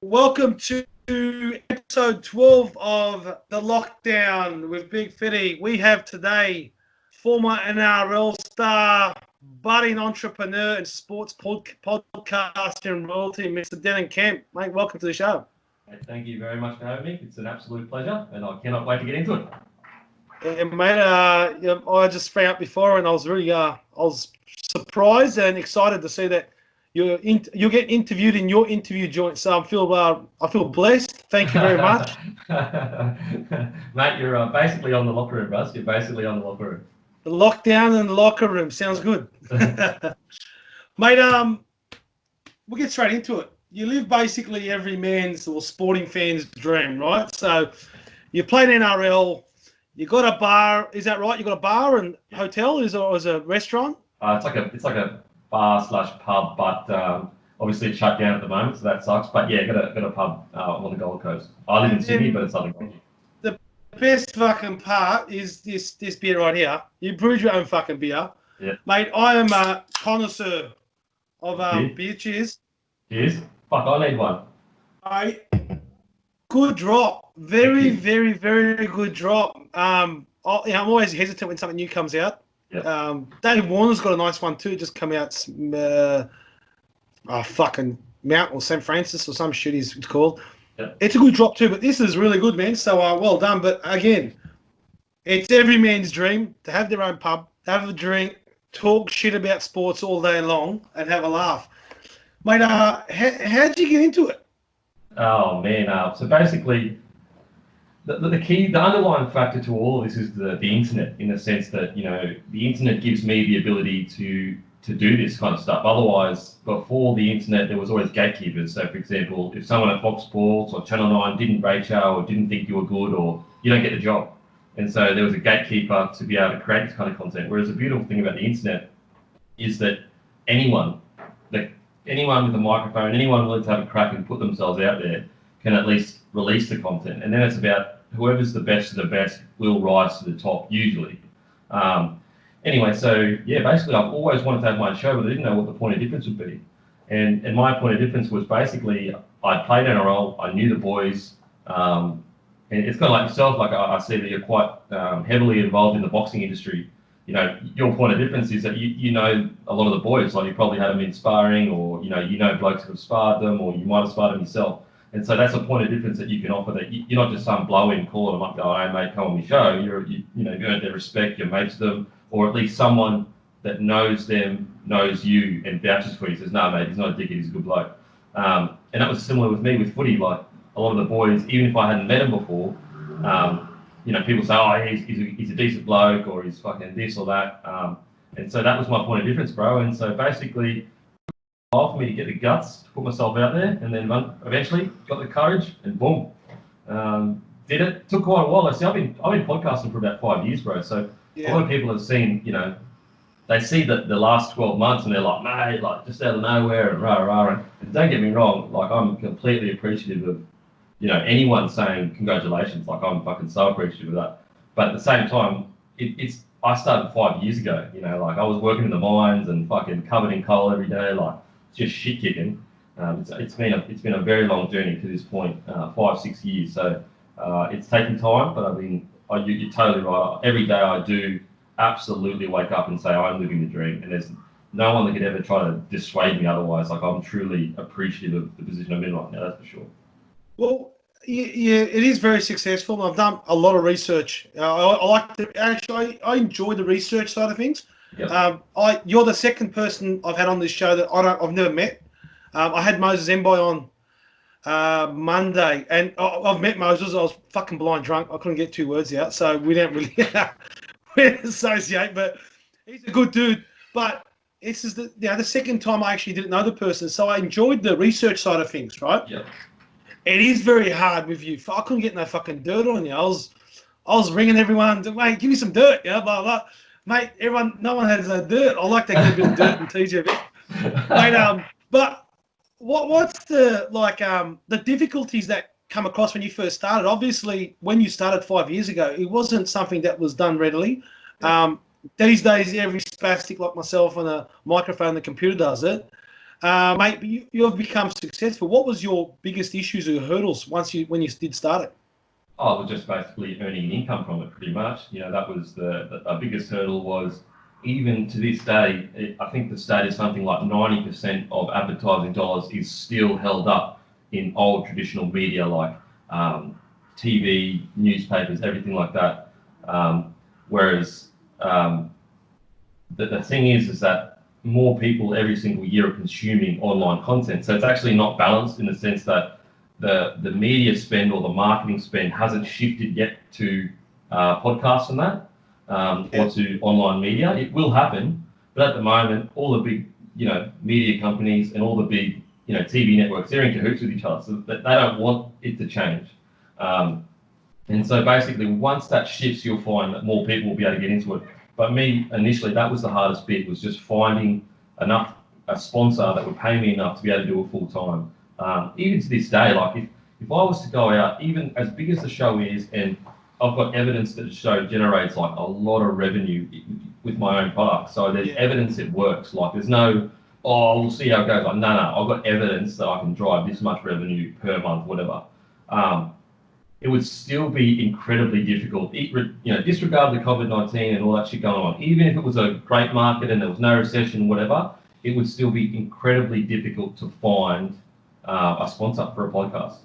Welcome to episode 12 of The Lockdown with Big Fiddy. We have today former NRL star, budding entrepreneur and sports podcaster and royalty, Mr. Denan Kemp. Mate, welcome to the show. Thank you very much for having me. It's an absolute pleasure, and I cannot wait to get into it. And mate, I just found out before, and I was really, I was surprised and excited to see that you get interviewed in your interview joint. So I feel blessed. Thank you very much, Mate. You're basically on the locker room, Russ. You're basically on the locker room. The lockdown in the locker room sounds good, mate. We'll get straight into it. You live basically every man's or sporting fan's dream, right? So you played NRL. You got a bar, is that right? You got a bar and hotel, is a restaurant? It's like a bar / pub, but obviously it's shut down at the moment, so that sucks. But yeah, got a pub on the Gold Coast. I live in Sydney, but it's Southern Coast. The best fucking part is this beer right here. You brewed your own fucking beer, yeah, mate. I am a connoisseur of beer. Cheers. Cheers. Fuck, I need one. Good drop. Very, very, very good drop. I'm always hesitant when something new comes out. Yep. Dave Warner's got a nice one too. Just come out. Fucking Mount or St. Francis or some shit it's called. Yep. It's a good drop too, but this is really good, man. So well done. But again, it's every man's dream to have their own pub, have a drink, talk shit about sports all day long, and have a laugh. Mate, how'd you get into it? Oh man, so basically, the underlying factor to all of this is the internet, in the sense that the internet gives me the ability to do this kind of stuff. Otherwise, before the internet, there was always gatekeepers. So, for example, if someone at Fox Sports or Channel 9 didn't rate you or didn't think you were good, or you don't get the job, and so there was a gatekeeper to be able to create this kind of content. Whereas the beautiful thing about the internet is that anyone with a microphone, anyone willing to have a crack and put themselves out there, can at least release the content. And then it's about whoever's the best of the best will rise to the top, usually. Anyway, so yeah, basically I've always wanted to have my own show, but I didn't know what the point of difference would be. And my point of difference was basically I played NRL, I knew the boys, and it's kind of like yourself. Like I see that you're quite heavily involved in the boxing industry. Your point of difference is that you know a lot of the boys. Like you probably had them in sparring, or you know blokes who have sparred them, or you might have sparred them yourself. And so that's a point of difference that you can offer. That you're not just some blow-in calling them up, going, "Hey mate, come on my show." You earned their respect, you're mates them, or at least someone that knows them, knows you, and vouches for you. Says, "No mate, he's not a dickhead, he's a good bloke." And that was similar with me with footy. Like a lot of the boys, even if I hadn't met him before. People say, "Oh, he's a decent bloke," or "He's fucking this or that," and so that was my point of difference, bro. And so basically, for me to get the guts to put myself out there, and then eventually got the courage, and boom, did it. Took quite a while. I've been podcasting for about 5 years, bro. So a lot of people have seen, they see the last 12 months, and they're like, "Mate, like just out of nowhere," and rah rah. And don't get me wrong, like I'm completely appreciative of. Anyone saying congratulations, like I'm fucking so appreciative of that. But at the same time, I started 5 years ago. Like I was working in the mines and fucking covered in coal every day, like just shit kicking. It's been a very long journey to this point, 5-6 years. So it's taken time, but you're totally right. Every day I do absolutely wake up and say I'm living the dream, and there's no one that could ever try to dissuade me otherwise. Like I'm truly appreciative of the position I'm in right now. That's for sure. Well, yeah, it is very successful. I've done a lot of research. I like to actually. I enjoy the research side of things. Yep. You're the second person I've had on this show that I've never met. I had Moses Mboy on Monday, and I've met Moses. I was fucking blind drunk. I couldn't get 2 words out, so we don't really associate. But he's a good dude. But this is the second time I actually didn't know the person, so I enjoyed the research side of things, right? Yeah. It is very hard with you. I couldn't get no fucking dirt on you. I was ringing everyone, "Mate, give me some dirt," blah blah. Mate, no one has no dirt. I like to get a bit of dirt and tease you a bit. Mate, but what's the difficulties that come across when you first started? Obviously, when you started 5 years ago, it wasn't something that was done readily. These days, every spastic like myself on a microphone, the computer does it. Mate, you've become successful. What was your biggest issues or hurdles when you did start it? Oh, we're just basically earning an income from it, pretty much. That was our biggest hurdle. Was even to this day, I think the state is something like 90% of advertising dollars is still held up in old traditional media like TV, newspapers, everything like that. Whereas the thing is that more people every single year are consuming online content. So it's actually not balanced in the sense that the media spend or the marketing spend hasn't shifted yet to podcasts and that, or to online media. It will happen, but at the moment, all the big, media companies and all the big, TV networks, they're in cahoots with each other, so that they don't want it to change. And so basically, once that shifts, you'll find that more people will be able to get into it. But me, initially, that was the hardest bit, was just finding a sponsor that would pay me enough to be able to do it full time. Even to this day, like if I was to go out, even as big as the show is, and I've got evidence that the show generates like a lot of revenue with my own product. So there's evidence it works. Like there's no, we'll see how it goes. Like, no, I've got evidence that I can drive this much revenue per month, whatever. It would still be incredibly difficult. Disregard the COVID-19 and all that shit going on. Even if it was a great market and there was no recession, whatever, it would still be incredibly difficult to find a sponsor for a podcast.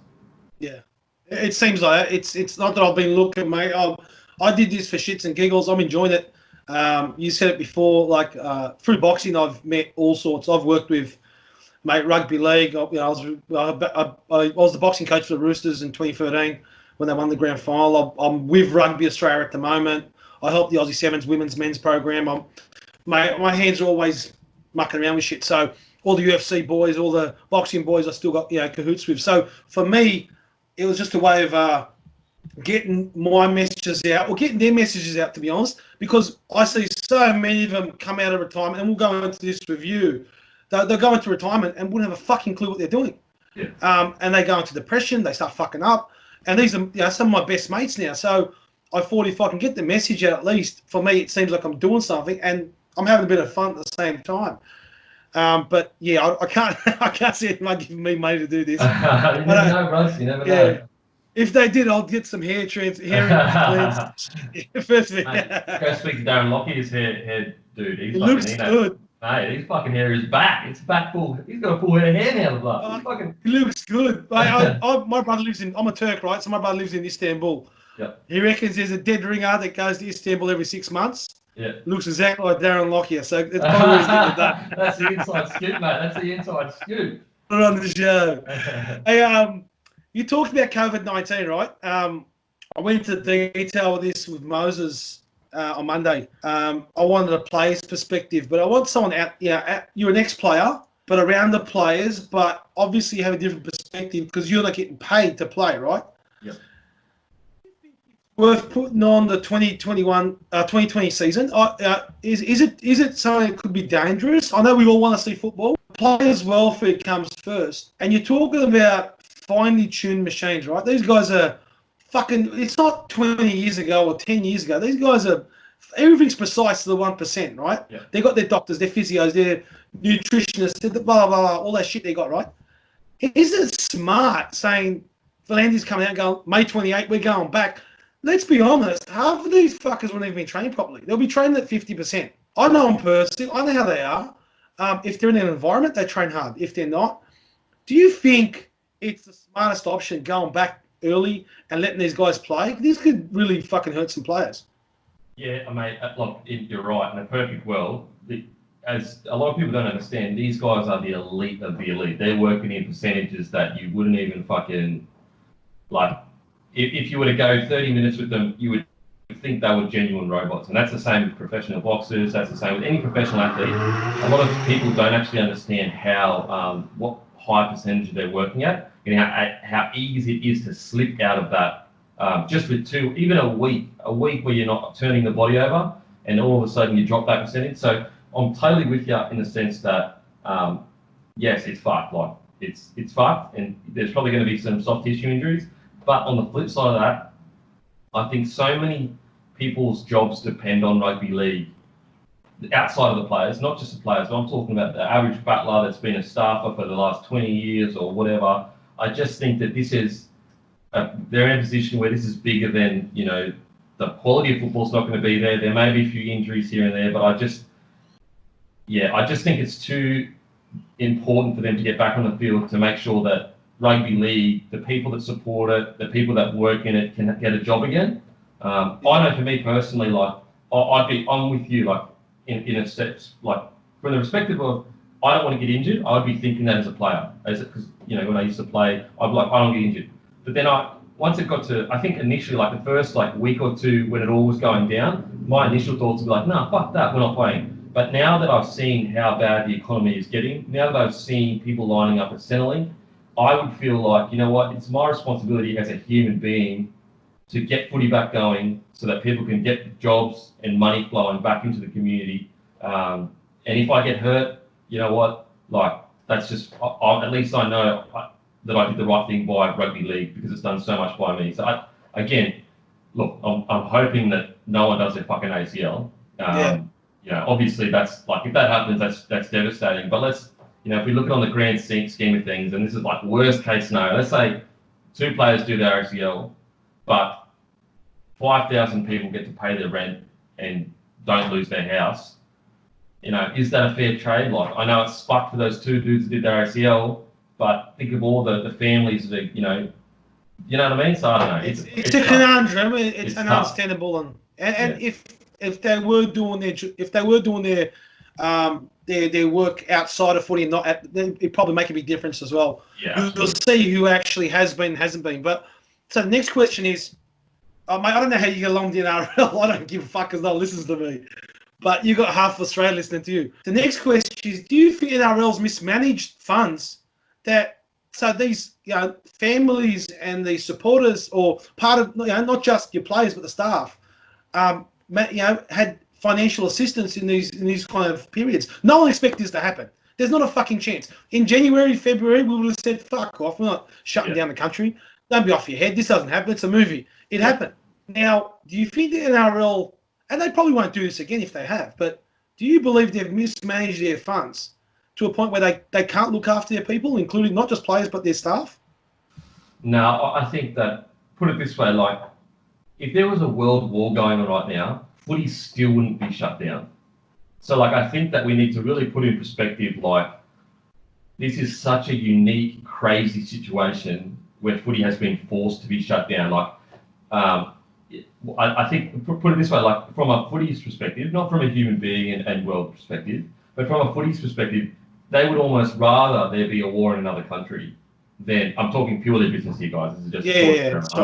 Yeah, it seems like it's not that I've been looking, mate. I did this for shits and giggles. I'm enjoying it. You said it before, like through boxing, I've met all sorts. I've worked with, mate, rugby league. I was the boxing coach for the Roosters in 2013 when they won the grand final. I'm with Rugby Australia at the moment. I help the Aussie Sevens women's men's program. My hands are always mucking around with shit. So all the UFC boys, all the boxing boys, I still got cahoots with. So for me, it was just a way of getting my messages out, or getting their messages out, to be honest, because I see so many of them come out of retirement, and we'll go into this review. They'll go into retirement and wouldn't have a fucking clue what they're doing. Yeah. And they go into depression, they start fucking up. And these are some of my best mates now. So I thought if I can get the message out, at least, for me, it seems like I'm doing something, and I'm having a bit of fun at the same time. But yeah, I can't see anyone giving me money to do this. You never know, Russ. You never know. If they did, I'll get some hair implants. Firstly, go speak to Darren Lockie, his hair dude. He looks good. Mate, his fucking hair is back. It's back full. He's got a full head of hair now. Bloke. He looks good. Mate, my brother lives in. I'm a Turk, right? So my brother lives in Istanbul. Yep. He reckons there's a dead ringer that goes to Istanbul every 6 months. Yeah. Looks exactly like Darren Lockyer, so it's probably where he's getting that. That's the inside scoop, mate. That's the inside scoop. Put it on the show. Hey, you talked about COVID-19, right? I went into detail with this with Moses on Monday. I wanted a player's perspective, but I want someone out. You're an ex-player, but around the players, but obviously you have a different perspective because you're not getting paid to play, right? Yep. Worth putting on the 2020 season? Is it something that could be dangerous? I know we all want to see football. Players' welfare comes first, and you're talking about finely tuned machines, right? These guys are fucking. It's not 20 years ago or 10 years ago. These guys are. Everything's precise to the 1%, right? Yeah. They got their doctors, their physios, their nutritionists, their blah blah blah, all that shit they got, right? Is it smart saying Philander's coming out and going May 28, we're going back? Let's be honest, half of these fuckers won't even be trained properly. They'll be trained at 50%. I know them personally. I know how they are. If they're in an environment, they train hard. If they're not, do you think it's the smartest option going back early and letting these guys play? This could really fucking hurt some players. Yeah, mate, look, you're right. In a perfect world, as a lot of people don't understand, these guys are the elite of the elite. They're working in percentages that you wouldn't even fucking, like, if you were to go 30 minutes with them, you would think they were genuine robots. And that's the same with professional boxers. That's the same with any professional athlete. A lot of people don't actually understand how what high percentage they're working at and how easy it is to slip out of that just with even a week where you're not turning the body over and all of a sudden you drop that percentage. So I'm totally with you in the sense that, yes, it's fucked. Like, it's fucked and there's probably going to be some soft tissue injuries. But on the flip side of that, I think so many people's jobs depend on rugby league outside of the players, not just the players, but I'm talking about the average battler that's been a staffer for the last 20 years or whatever. I just think that this is, they're in a position where this is bigger than, the quality of football's not going to be there. There may be a few injuries here and there, but I just think it's too important for them to get back on the field to make sure that rugby league, the people that support it, the people that work in it can get a job again. I know for me personally, like, I'm with you, like, in a sense, like, from the perspective of, I don't want to get injured, I'd be thinking that as a player, because, when I used to play, I'd be like, I don't get injured. But then once it got to, I think initially, like the first week or two when it all was going down, my initial thoughts would be like, no, fuck that, we're not playing. But now that I've seen how bad the economy is getting, now that I've seen people lining up at Centrelink, I would feel like, you know what, it's my responsibility as a human being to get footy back going so that people can get jobs and money flowing back into the community. And if I get hurt, you know what, like, that's just, at least I know that I did the right thing by rugby league because it's done so much by me. So again, look, I'm hoping that no one does their fucking ACL. Obviously that's like, if that happens, that's devastating. But let's, if we look at it on the grand scheme of things, and this is like worst case scenario, let's say 2 players do their ACL, but 5,000 people get to pay their rent and don't lose their house. Is that a fair trade? Like, I know it's fucked for those 2 dudes that did their ACL, but think of all the families that, you know what I mean? So I don't know. It's a conundrum. It's an tough. understandable, and if they were doing their work outside of footy and not then it probably make a big difference as well. Yeah. You'll see who actually has been, hasn't been. But so the next question is, mate, I don't know how you get along with the NRL. I don't give a fuck because no one listens to me. But you got half of Australia listening to you. The next question is, do you think NRL's mismanaged funds that so these families and the supporters or part of not just your players but the staff had financial assistance in these kind of periods? No one expects this to happen. There's not a fucking chance. In January, February, we would have said, fuck off. We're not shutting down the country. Don't be off your head. This doesn't happen. It's a movie. It happened. Now, do you think the NRL, and they probably won't do this again if they have, but do you believe they've mismanaged their funds to a point where they can't look after their people, including not just players but their staff? No, I think that, put it this way, like, if there was a world war going on right now, footy still wouldn't be shut down. So, like, I think that we need to really put in perspective, like, this is such a unique, crazy situation where footy has been forced to be shut down. Like, I think, put it this way, like, from a footy's perspective, not from a human being and world perspective, but from a footy's perspective, they would almost rather there be a war in another country than, I'm talking purely business here, guys. This is just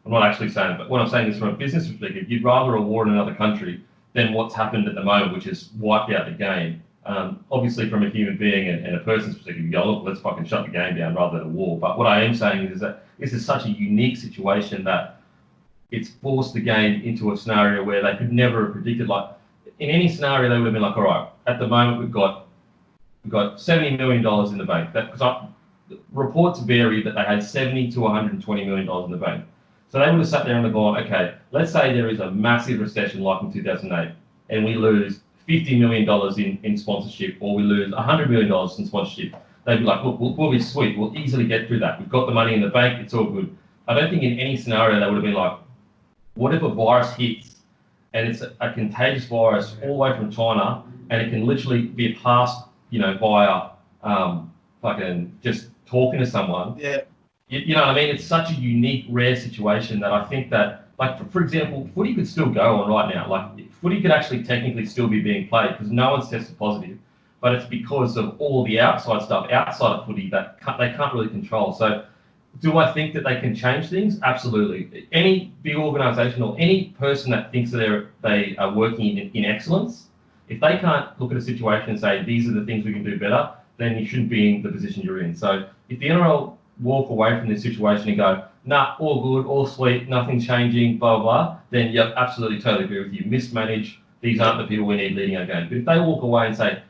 I'm not actually saying it, but what I'm saying is from a business perspective, you'd rather a war in another country than what's happened at the moment, which has wiped out the game. Obviously, from a human being and a person's perspective, you go, look, let's fucking shut the game down rather than a war. But what I am saying is that this is such a unique situation that it's forced the game into a scenario where they could never have predicted. Like, in any scenario, they would have been like, all right, at the moment we've got $70 million in the bank. Because reports vary that they had $70 to $120 million in the bank. So they would have sat there and gone, okay, let's say there is a massive recession like in 2008, and we lose $50 million in sponsorship, or we lose $100 million in sponsorship. They'd be like, look, we'll be sweet. We'll easily get through that. We've got the money in the bank. It's all good. I don't think in any scenario they would have been like, what if a virus hits and it's a contagious virus all the way from China, and it can literally be passed, via fucking just talking to someone. Yeah. You know what I mean? It's such a unique, rare situation that I think that, like, for example, footy could still go on right now. Like, footy could actually technically still be being played because no one's tested positive, but it's because of all the outside stuff outside of footy that they can't really control. So do I think that they can change things? Absolutely. Any big organisation or any person that thinks that they are working in excellence, if they can't look at a situation and say, these are the things we can do better, then you shouldn't be in the position you're in. So if the NRL walk away from this situation and go, nah, all good, all sweet, nothing's changing, blah, blah, blah, then yep, absolutely, totally agree with you. Mismanage, these aren't the people we need leading our game. But if they walk away and say,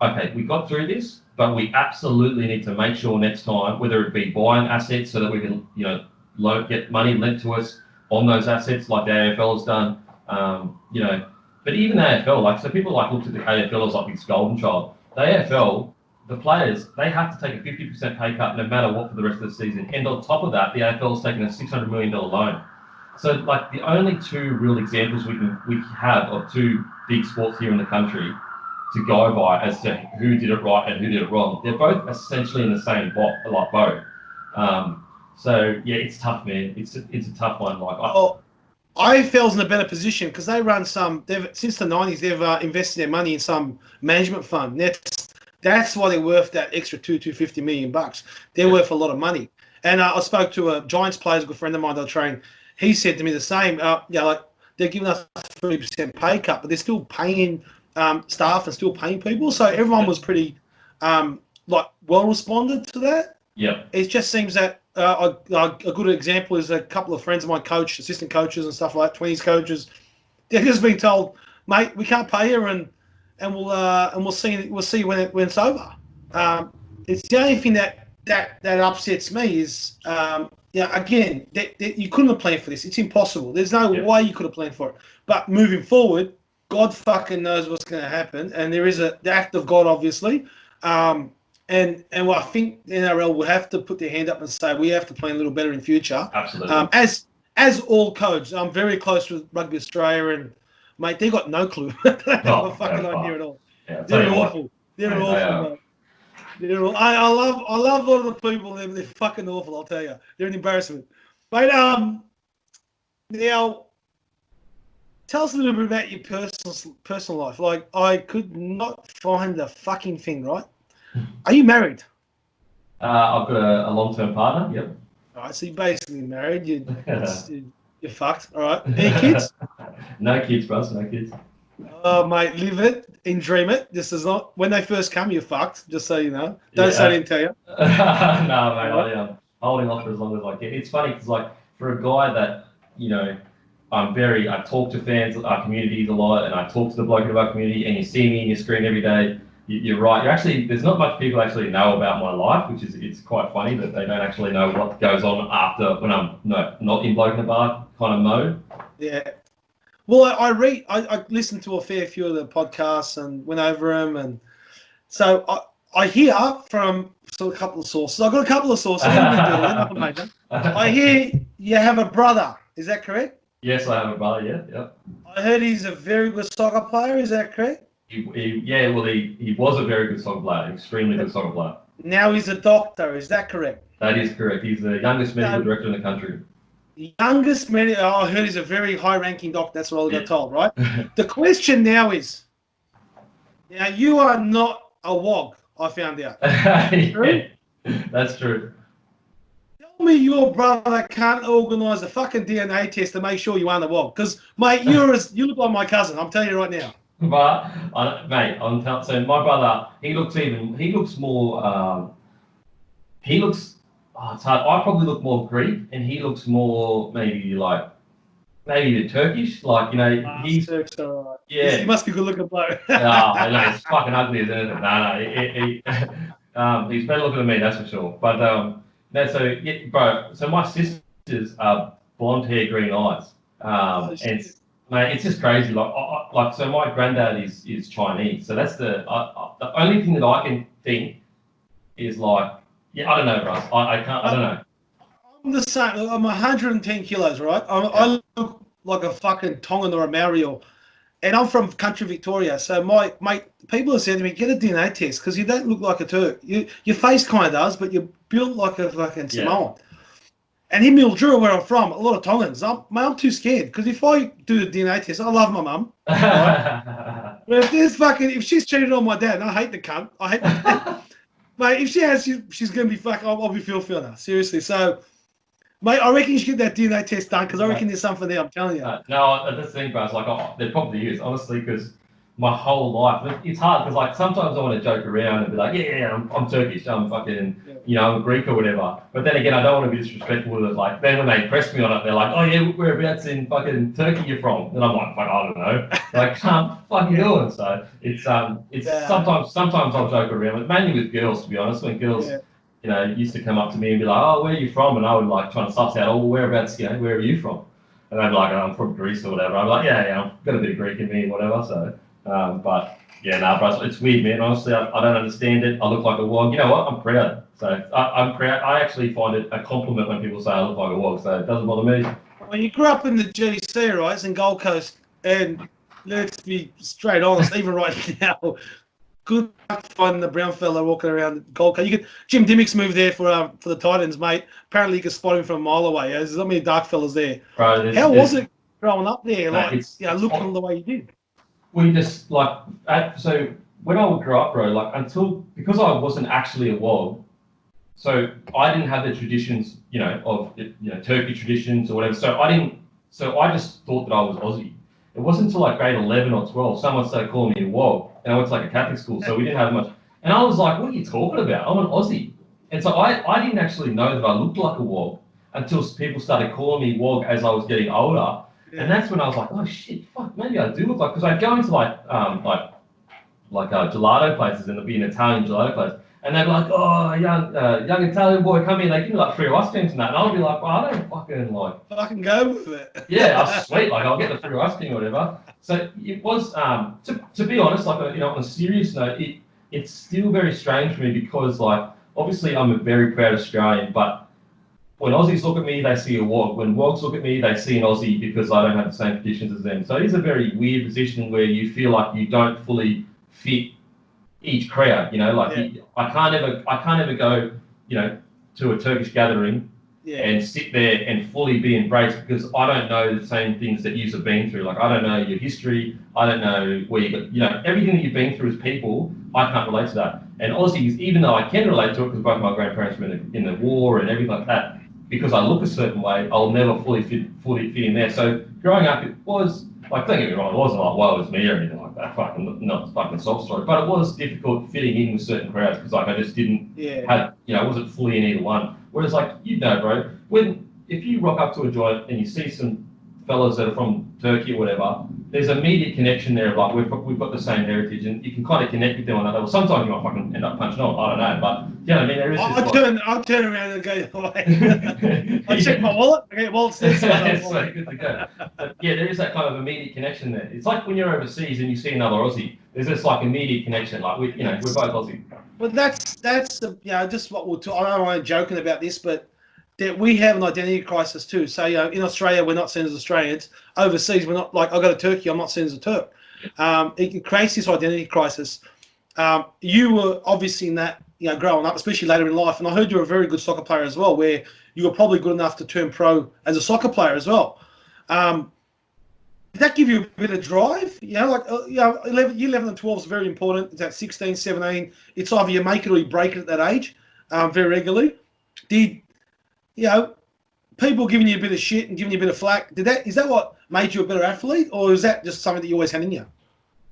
okay, we got through this, but we absolutely need to make sure next time, whether it be buying assets so that we can, get money lent to us on those assets like the AFL has done, But even the AFL, like, so people like looked at the AFL as like this golden child. The AFL, the players, they have to take a 50% pay cut no matter what for the rest of the season. And on top of that, the AFL is taking a $600 million loan. So, like, the only two real examples we have of two big sports here in the country to go by as to who did it right and who did it wrong, they're both essentially in the same boat. So yeah, it's tough, man. It's a tough one. Like, IFL's in a better position because they run some. Since the 90s, they've invested their money in some management fund. That's why they're worth that extra $250 million. They're worth a lot of money. And I spoke to a Giants player, a good friend of mine they'll train. He said to me the same. Like they're giving us a 30% pay cut, but they're still paying staff and still paying people. So everyone was pretty like well responded to that. Yeah. It just seems that a good example is a couple of friends of mine, assistant coaches and stuff like that, 20s coaches. They're just being told, mate, we can't pay you, and we'll see when it's over. It's the only thing that upsets me is again you couldn't have planned for this. It's impossible. There's no way you could have planned for it. But moving forward, God fucking knows what's going to happen, and there is the act of God, obviously. And I think the NRL will have to put their hand up and say we have to play a little better in future. Absolutely. As all codes, I'm very close with Rugby Australia, and mate, they got no clue. They don't have a fucking idea at all. Yeah, they're awful. They're awful. Mate. I love a lot of the people. They're fucking awful. I'll tell you, they're an embarrassment. But now, tell us a little bit about your personal life. Like, I could not find the fucking thing, right? Are you married? I've got a long-term partner. Yep. All right, so you're basically married. You're fucked. All right. Any kids? No kids, bro. No kids. Oh, mate, live it and dream it. This is not when they first come. You're fucked. Just so you know. Don't say I didn't tell you. No, mate. I'm holding off for as long as I can. It's funny because, like, for a guy that I talk to fans, our communities a lot, and I talk to the bloke of our community, and you see me in your screen every day. You're right. There's not much people actually know about my life, it's quite funny that they don't actually know what goes on after when I'm not in bloke in a bar kind of mode. Yeah. Well, I listened to a fair few of the podcasts and went over them, and so I hear from a couple of sources. I've got a couple of sources. I hear you have a brother. Is that correct? Yes, I have a brother. Yeah. I heard he's a very good soccer player. Is that correct? He was a very good soccer player, extremely good soccer player. Now he's a doctor, is that correct? That is correct. He's the youngest medical director in the country. Youngest medical, I heard he's a very high-ranking doctor, that's what I got told, right? The question now is, now you are not a wog, I found out. Yeah, that's true. Tell me your brother can't organise a fucking DNA test to make sure you aren't a wog, because, mate, you look like my cousin, I'm telling you right now. But mate, so my brother, he looks more. It's hard. I probably look more Greek, and he looks more maybe the Turkish. Like, he's Turks are right. Yeah. He must be good looking bloke. No, he's fucking ugly as anything. No, he's better looking than me, that's for sure. But no, so yeah, bro. So my sisters are blonde hair, green eyes. And mate, it's just crazy. So my granddad is Chinese, so that's the only thing that I can think is I don't know, Russ. I don't know. I'm the same. I'm 110 kilos, right? I look like a fucking Tongan or a Maori, and I'm from country Victoria. So people have said to me, get a DNA test because you don't look like a Turk. Your face kind of does, but you're built like a fucking Samoan. And in Mildura, where I'm from, a lot of Tongans. I'm too scared because if I do the DNA test, I love my mum. Right? But if she's cheated on my dad, and I hate the cunt. Mate, if she has, she's going to be fucking. I'll be feeling her seriously. So, mate, I reckon you should get that DNA test done because I reckon there's something there. I'm telling you. No, that's the thing, bro. It's there probably is, honestly, because my whole life, it's hard because sometimes I want to joke around and be like, yeah, I'm Turkish, I'm fucking, I'm Greek or whatever. But then again, I don't want to be disrespectful with it. Then when they press me on it, they're like, oh yeah, whereabouts in fucking Turkey you're from? And I'm like, fuck, I don't know. I can't fucking do it. So it's sometimes I'll joke around, but mainly with girls, to be honest. When girls, used to come up to me and be like, oh, where are you from? And I would try to suss out, oh, whereabouts, where are you from? and they'd be like, I'm from Greece or whatever. I'm like, yeah, I've got a bit of Greek in me, whatever. So, but yeah, bro, it's weird, man. Honestly, I don't understand it. I look like a wog. You know what? I'm proud. So I'm proud. I actually find it a compliment when people say I look like a wog. So it doesn't bother me. When you grew up in the GC, right, it's in Gold Coast, and let's be straight honest, even right now, good luck finding the brown fella walking around Gold Coast. Jim Dimmick's moved there for the Titans, mate. Apparently, you can spot him from a mile away. There's not many dark fellas there. Bro, how was it growing up there, mate, looking the way you did? We just so when I would grow up, bro, because I wasn't actually a wog, so I didn't have the traditions, of Turkey traditions or whatever. So I just thought that I was Aussie. It wasn't until like grade 11 or 12 someone started calling me a wog, and I went to like a Catholic school, so we didn't have much. And I was like, "What are you talking about? I'm an Aussie." And so I didn't actually know that I looked like a wog until people started calling me wog as I was getting older. Yeah. And that's when I was like, "Oh shit, fuck, maybe I do look like." Because I'd go into gelato places, and there'd be an Italian gelato place, and they'd be like, "Oh, young Italian boy, come in." They give me like free ice creams and that, and I'll be like, "Well, I don't fucking go with it." Yeah, that's sweet. Like I'll get the free ice cream or whatever. So it was to be honest, on a serious note, it's still very strange for me because obviously I'm a very proud Australian, but when Aussies look at me, they see a wog. When wogs look at me, they see an Aussie because I don't have the same traditions as them. So it is a very weird position where you feel like you don't fully fit each crowd. I can't ever go, to a Turkish gathering and sit there and fully be embraced because I don't know the same things that you've been through. Like I don't know your history. I don't know where you got, everything that you've been through as people. I can't relate to that. And Aussies, even though I can relate to it because both my grandparents were in the war and everything like that, because I look a certain way, I'll never fully fit in there. So growing up, it was don't get me wrong, it wasn't like woe is me or anything like that. Fucking not fucking sob story, but it was difficult fitting in with certain crowds because I just didn't have I wasn't fully in either one. Whereas bro, if you rock up to a joint and you see some fellas that are from Turkey or whatever, there's an immediate connection there of we've got the same heritage and you can kind of connect with them on that level. Sometimes you might fucking end up punching on, I don't know, but you know what I mean? There is I'll turn around and go, I check my wallet, I get wallet sets. So good to go. But yeah, there is that kind of immediate connection there. It's like when you're overseas and you see another Aussie, there's this immediate connection, we're both Aussie. But that's just what we'll talk. I don't know I'm joking about this, but that we have an identity crisis too. So in Australia, we're not seen as Australians. Overseas, we're not I go to Turkey, I'm not seen as a Turk. It creates this identity crisis. You were obviously in that, growing up, especially later in life, and I heard you were a very good soccer player as well, where you were probably good enough to turn pro as a soccer player as well. Did that give you a bit of drive? 11 and 12 is very important. It's at 16, 17. It's either you make it or you break it at that age, very regularly. Did people giving you a bit of shit and giving you a bit of flack? Is that what made you a better athlete, or is that just something that you always had in you?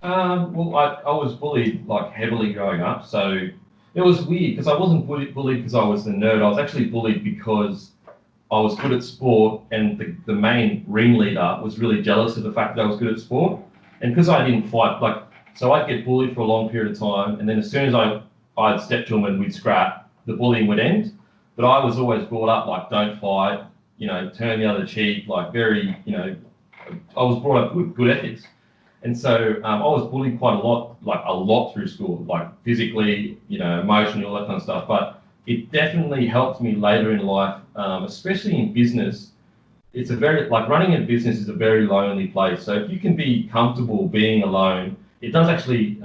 Well, I was bullied heavily growing up, so it was weird because I wasn't bullied because I was the nerd. I was actually bullied because I was good at sport, and the main ringleader was really jealous of the fact that I was good at sport, and because I didn't fight, so I'd get bullied for a long period of time, and then as soon as I'd step to him and we'd scrap, the bullying would end. But I was always brought up don't fight, turn the other cheek, very, I was brought up with good ethics. And so I was bullied quite a lot through school, physically, emotionally, all that kind of stuff. But it definitely helped me later in life, especially in business. It's a very, running a business is a very lonely place. So if you can be comfortable being alone, it does actually,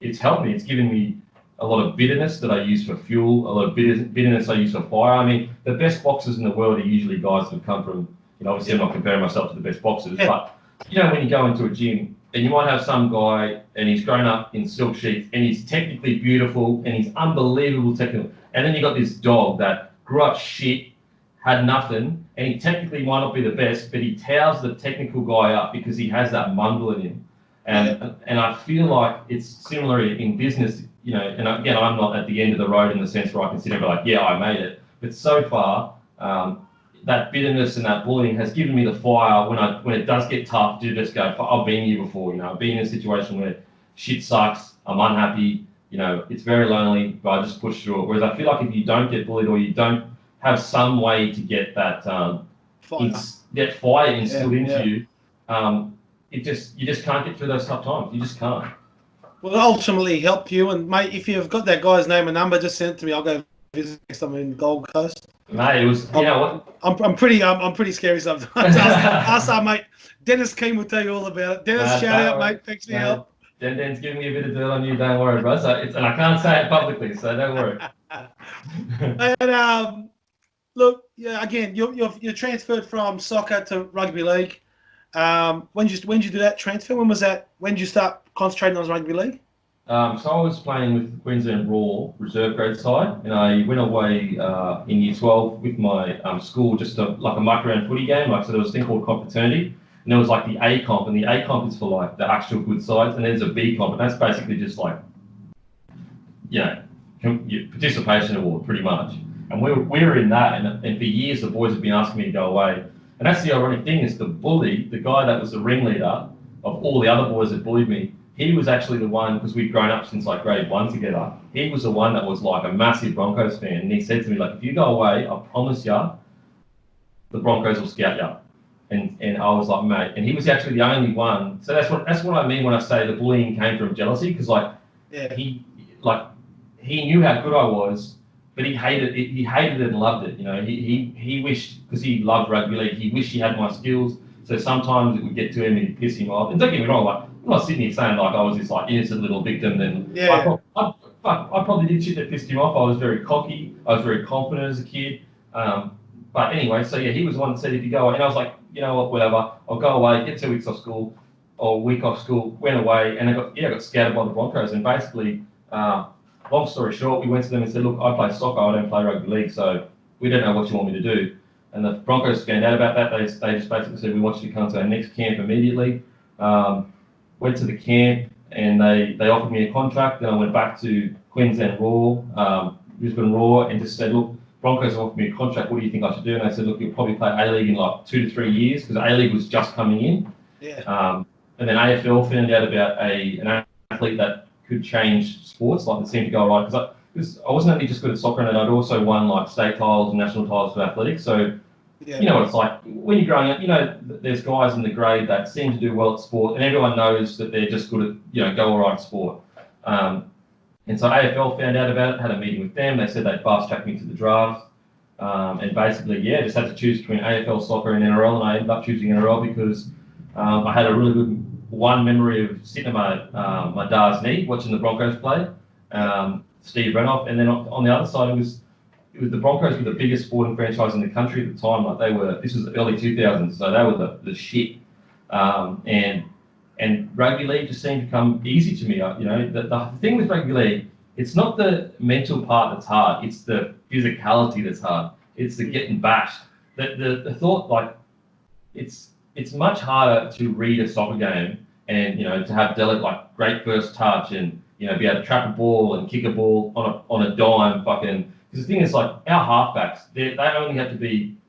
it's helped me. It's given me a lot of bitterness that I use for fuel, a lot of bitterness I use for fire. I mean, the best boxers in the world are usually guys that have come from, obviously I'm not comparing myself to the best boxers, but, when you go into a gym and you might have some guy and he's grown up in silk sheets and he's technically beautiful and he's unbelievable technical. And then you got this dog that grew up shit, had nothing, and he technically might not be the best, but he towers the technical guy up because he has that mumble in him. And I feel like it's similar in business, and again, I'm not at the end of the road in the sense where I can sit and be I made it. But so far, that bitterness and that bullying has given me the fire when it does get tough to just go, I've been here before, I've been in a situation where shit sucks, I'm unhappy, it's very lonely, but I just push through it. Whereas I feel like if you don't get bullied or you don't have some way to get that it's that fire instilled into you. You just can't get through those tough times. You just can't. Well, it ultimately help you. And mate, if you've got that guy's name and number, just send it to me. I'll go visit next time in Gold Coast. Mate, it was. You know what? I'm pretty scary sometimes. Ask our mate Dennis Kemp will tell you all about it. Dennis, shout out, mate. Thanks for your help. Den's giving me a bit of dirt on you. Don't worry, bro. So and I can't say it publicly, so don't worry. And look, yeah, again, you're transferred from soccer to rugby league. When did you do that transfer? When was that? When did you start concentrating on rugby league? So I was playing with the Queensland Raw reserve grade side, and I went away in year 12 with my school, just like a muck around footy game. Like, so there was a thing called confraternity, and there was like the A comp, and the A comp is for like the actual good sides, and there's a B comp, and that's basically just like, you know, your participation award pretty much. And we were in that, and for years the boys have been asking me to go away. And that's the ironic thing, is the bully, the guy that was the ringleader of all the other boys that bullied me, he was actually the one, because we'd grown up since like grade 1 together, he was the one that was like a massive Broncos fan. And he said to me, like, if you go away, I promise you, the Broncos will scout you. And I was like, mate, and he was actually the only one. So that's what I mean when I say the bullying came from jealousy, because he knew how good I was, but he hated it and loved it. You know, he wished, because he loved rugby league, he wished he had my skills. So sometimes it would get to him and it'd piss him off. And don't get me wrong, like, I'm not sitting here saying like I was this like innocent little victim. And I probably did shit that pissed him off. I was very cocky. I was very confident as a kid. But anyway, so yeah, he was the one that said if you go away, and I was like, you know what, whatever. I'll go away, get 2 weeks off school, or a week off school. Went away, and I got scouted by the Broncos. And basically, long story short, we went to them and said, look, I play soccer, I don't play rugby league, so we don't know what you want me to do. And the Broncos found out about that. They just basically said, we want you to come to our next camp immediately. Went to the camp, and they offered me a contract. Then I went back to Queensland Raw, Brisbane Raw, and just said, look, Broncos offered me a contract. What do you think I should do? And they said, look, you'll probably play A-League in like 2 to 3 years, because A-League was just coming in. Yeah. And then AFL found out about an athlete that could change sports, like it seemed to go right. Because I wasn't only just good at soccer, and I'd also won like state titles and national titles for athletics. So you know what it's like when you're growing up. You know, there's guys in the grade that seem to do well at sport, and everyone knows that they're just good at, you know, go all right at sport. And so AFL found out about it, had a meeting with them. They said they'd fast track me to the draft, and basically, just had to choose between AFL soccer and NRL, and I ended up choosing NRL because I had a really good memory of sitting at my dad's knee watching the Broncos play, Steve Renoff, and then on the other side it was the Broncos were the biggest sporting franchise in the country at the time. Like this was the early 2000s, so they were the shit. And rugby league just seemed to come easy to me. You know, the thing with rugby league, it's not the mental part that's hard, it's the physicality that's hard. It's the getting bashed. The thought, like, it's much harder to read a soccer game and, you know, to have great first touch and, you know, be able to trap a ball and kick a ball on a dime, fucking. Because the thing is, like, our halfbacks, they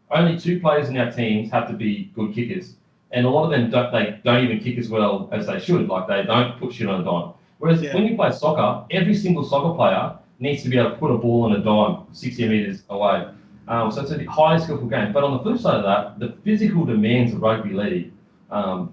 only 2 players in our teams have to be good kickers, and a lot of them don't even kick as well as they should. Like, they don't put shit on a dime. Whereas when you play soccer, every single soccer player needs to be able to put a ball on a dime 60 meters away. So it's a highly skillful game. But on the flip side of that, the physical demands of rugby league are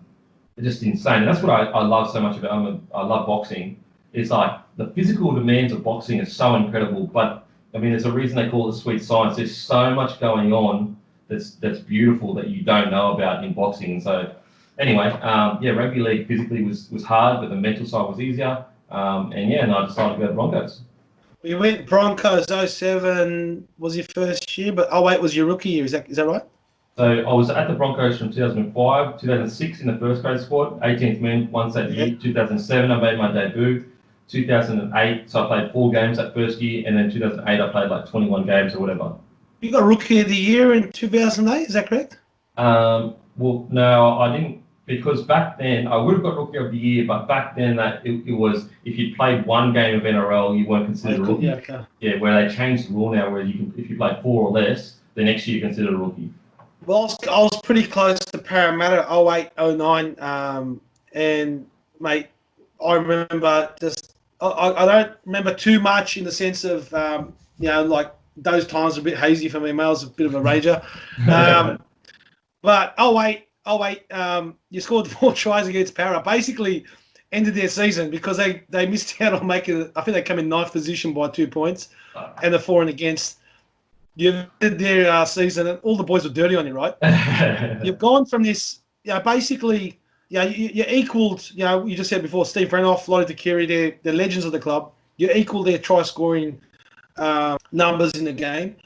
just insane. And that's what I love so much about. I love boxing. It's like the physical demands of boxing are so incredible. But I mean, there's a reason they call it sweet science. There's so much going on that's beautiful that you don't know about in boxing. So anyway, rugby league physically was hard, but the mental side was easier. And I decided to go to Broncos. You went Broncos 07 was your first year, but 08 was your rookie year. Is that right? So I was at the Broncos from 2005, 2006 in the first grade squad, 18th man once that year. 2007 I made my debut. 2008, so I played 4 games that first year, and then 2008 I played like 21 games or whatever. You got Rookie of the Year in 2008, is that correct? Well, no, I didn't, because back then I would have got Rookie of the Year, but back then it was if you played 1 game of NRL, you weren't considered a rookie. Yeah, where they changed the rule now, where if you played 4 or less, the next year you're considered a rookie. Well, I was pretty close to Parramatta 08, 09, and mate, I remember I don't remember too much in the sense of, like those times are a bit hazy for me. I was a bit of a rager. But you scored 4 tries against Para. Basically, ended their season because they missed out on making. I think they come in 9th position by 2 points, and the for and against. You did their season, and all the boys were dirty on you, right? You've gone from this, basically, you equaled, you just said before, Steve Renoff, Lottie Takiri, they're legends of the club. You equal their try scoring numbers in the game,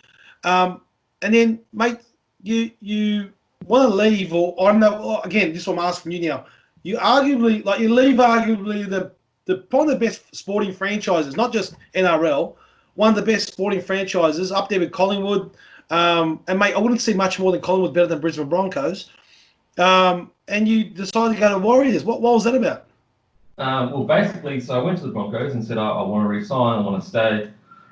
and then, mate, you want to leave, or I don't know. Again, this is what I'm asking you now. You leave arguably the probably the best sporting franchises, not just NRL. One of the best sporting franchises up there with Collingwood. And, mate, I wouldn't see much more than Collingwood better than Brisbane Broncos. And you decided to go to Warriors. What was that about? Well, basically, so I went to the Broncos and said, I want to resign, I want to stay.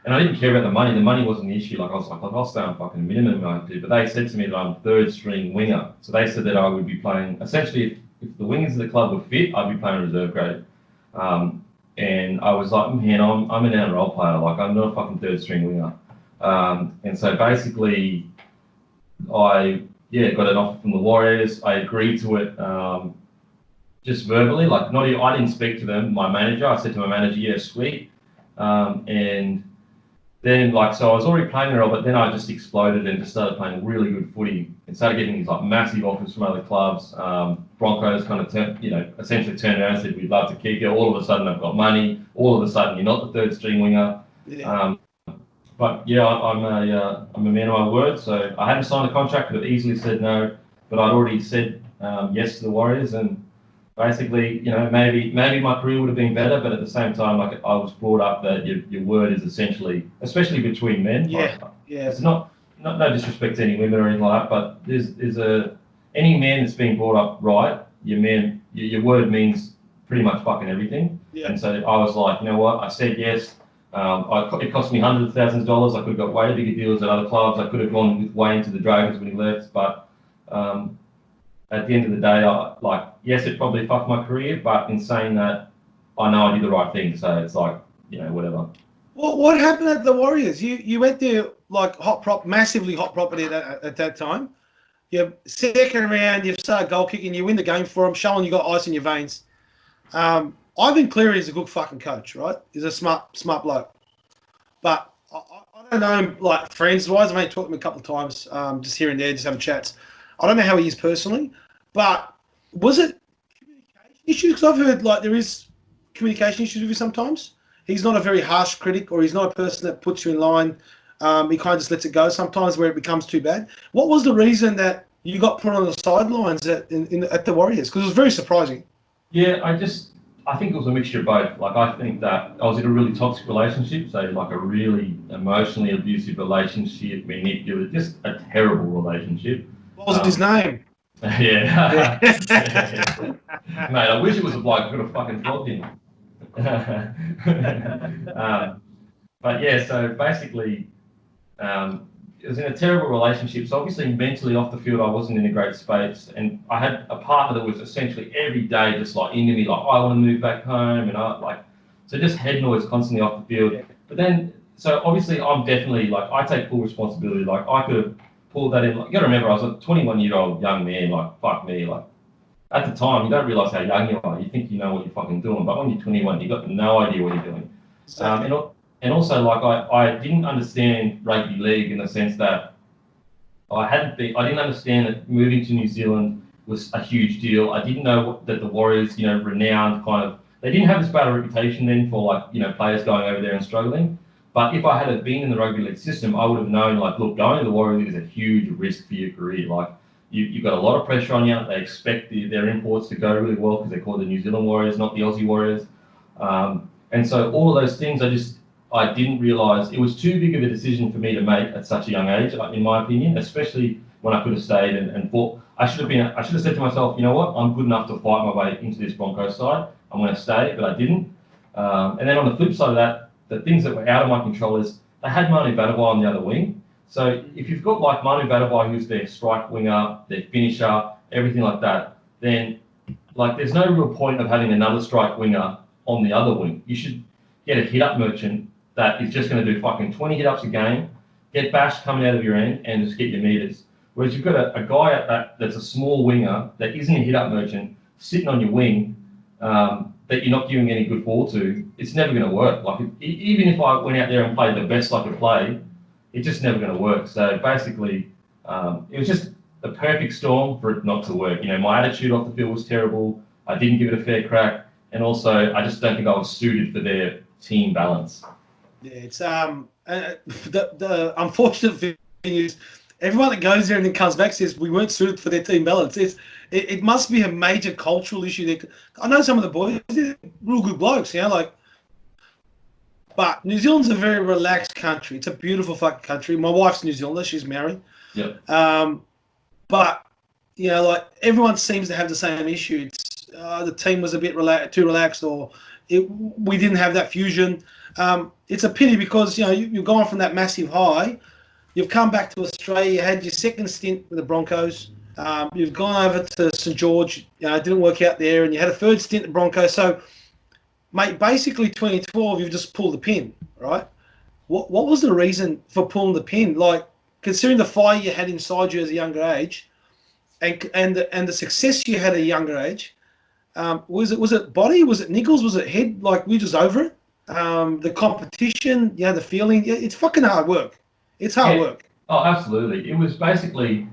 And I didn't care about the money. The money wasn't the issue. Like, I was like, I'll stay on fucking minimum I do. But they said to me that I'm 3rd string winger. So they said that I would be playing, essentially, if the wingers of the club were fit, I'd be playing reserve grade. And I was like, man, I'm an NRL player. Like, I'm not a fucking 3rd string winger. And so basically, I got an offer from the Warriors. I agreed to it just verbally. Like, I didn't speak to them. My manager, I said to my manager, yeah, sweet. And then, so I was already playing NRL, but then I just exploded and just started playing really good footy and started getting these massive offers from other clubs. Broncos kind of essentially turned around and said, we'd love to keep you. All of a sudden, I've got money. All of a sudden, you're not the 3rd string winger. Yeah. But yeah, I'm a man of my word. So I hadn't signed a contract, could have easily said no, but I'd already said yes to the Warriors. And basically, maybe my career would have been better, but at the same time, I was brought up that your word is essentially, especially between men. Yeah. It's no disrespect to any women or anything like that, but there's any man that's been brought up right, your word means pretty much fucking everything. Yeah. And so I was like, you know what? I said yes. It cost me hundreds of thousands of dollars. I could have got way bigger deals at other clubs. I could have gone with Wayne to the Dragons when he left, but at the end of the day, yes, it probably fucked my career, but in saying that, I know I did the right thing. So it's whatever. Well, what happened at the Warriors? You went there massively hot property at that time. You second round, you start goal kicking, you win the game for them, showing you got ice in your veins. Ivan Cleary is a good fucking coach, right? He's a smart bloke. But I don't know him, friends-wise. I've only talked to him a couple of times, just here and there, just having chats. I don't know how he is personally, but was it communication issues? Because I've heard there is communication issues with you sometimes. He's not a very harsh critic, or he's not a person that puts you in line. He kind of just lets it go sometimes where it becomes too bad. What was the reason that you got put on the sidelines at the Warriors? Because it was very surprising. Yeah, I think it was a mixture of both. I think that I was in a really toxic relationship, so a really emotionally abusive relationship, manipulative, just a terrible relationship. What was his name? Yeah. Mate, I wish it was a bloke. I could have fucking flogged him. But yeah, so basically, it was in a terrible relationship. So obviously, mentally off the field, I wasn't in a great space, and I had a partner that was essentially every day just into me, I want to move back home, and so just head noise constantly off the field. But then, so obviously, I'm definitely I take full responsibility. I could have pulled that in. You got to remember, I was a 21-year-old young man. Fuck me. At the time, you don't realise how young you are. You think you know what you're fucking doing, but when you're 21, you've got no idea what you're doing. And also, I didn't understand rugby league in the sense that I didn't understand that moving to New Zealand was a huge deal. I didn't know that the Warriors, renowned they didn't have this bad reputation then for players going over there and struggling. But if I had been in the rugby league system, I would have known, look, going to the Warriors is a huge risk for your career. You've got a lot of pressure on you. They expect their imports to go really well because they're called the New Zealand Warriors, not the Aussie Warriors. And so all of those things, I didn't realise it was too big of a decision for me to make at such a young age, in my opinion, especially when I could have stayed and fought. I should have said to myself, you know what, I'm good enough to fight my way into this Broncos side. I'm going to stay, but I didn't. And then on the flip side of that, the things that were out of my control is they had Manu Vatuvei on the other wing. So if you've got Manu Vatuvei, who's their strike winger, their finisher, everything like that, then there's no real point of having another strike winger on the other wing. You should get a hit-up merchant that is just going to do fucking 20 hit-ups a game, get bash coming out of your end, and just get your meters. Whereas you've got a guy at that's a small winger that isn't a hit-up merchant sitting on your wing that you're not giving any good ball to. It's never going to work. Like even if I went out there and played the best I could play, it's just never going to work. So basically, it was just a perfect storm for it not to work. You know, my attitude off the field was terrible. I didn't give it a fair crack, and also I just don't think I was suited for their team balance. Yeah, it's the unfortunate thing is everyone that goes there and then comes back says we weren't suited for their team balance. It must be a major cultural issue there. I know some of the boys, they're real good blokes, you know, like. But New Zealand's a very relaxed country. It's a beautiful fucking country. My wife's New Zealander. She's married. Yep. But, you know, like everyone seems to have the same issue. It's the team was a bit too relaxed, or we didn't have that fusion. It's a pity because, you know, you've gone from that massive high. You've come back to Australia. You had your second stint with the Broncos. You've gone over to St. George. You know, it didn't work out there. And you had a third stint at the Broncos. So, mate, basically 2012, you've just pulled the pin, right? What was the reason for pulling the pin? Like, considering the fire you had inside you as a younger age, and the success you had at a younger age, was it body? Was it niggles? Was it head? Like, we just over it? The competition, you know, the feeling. It's fucking hard work. It's hard work. Oh, absolutely. It was basically,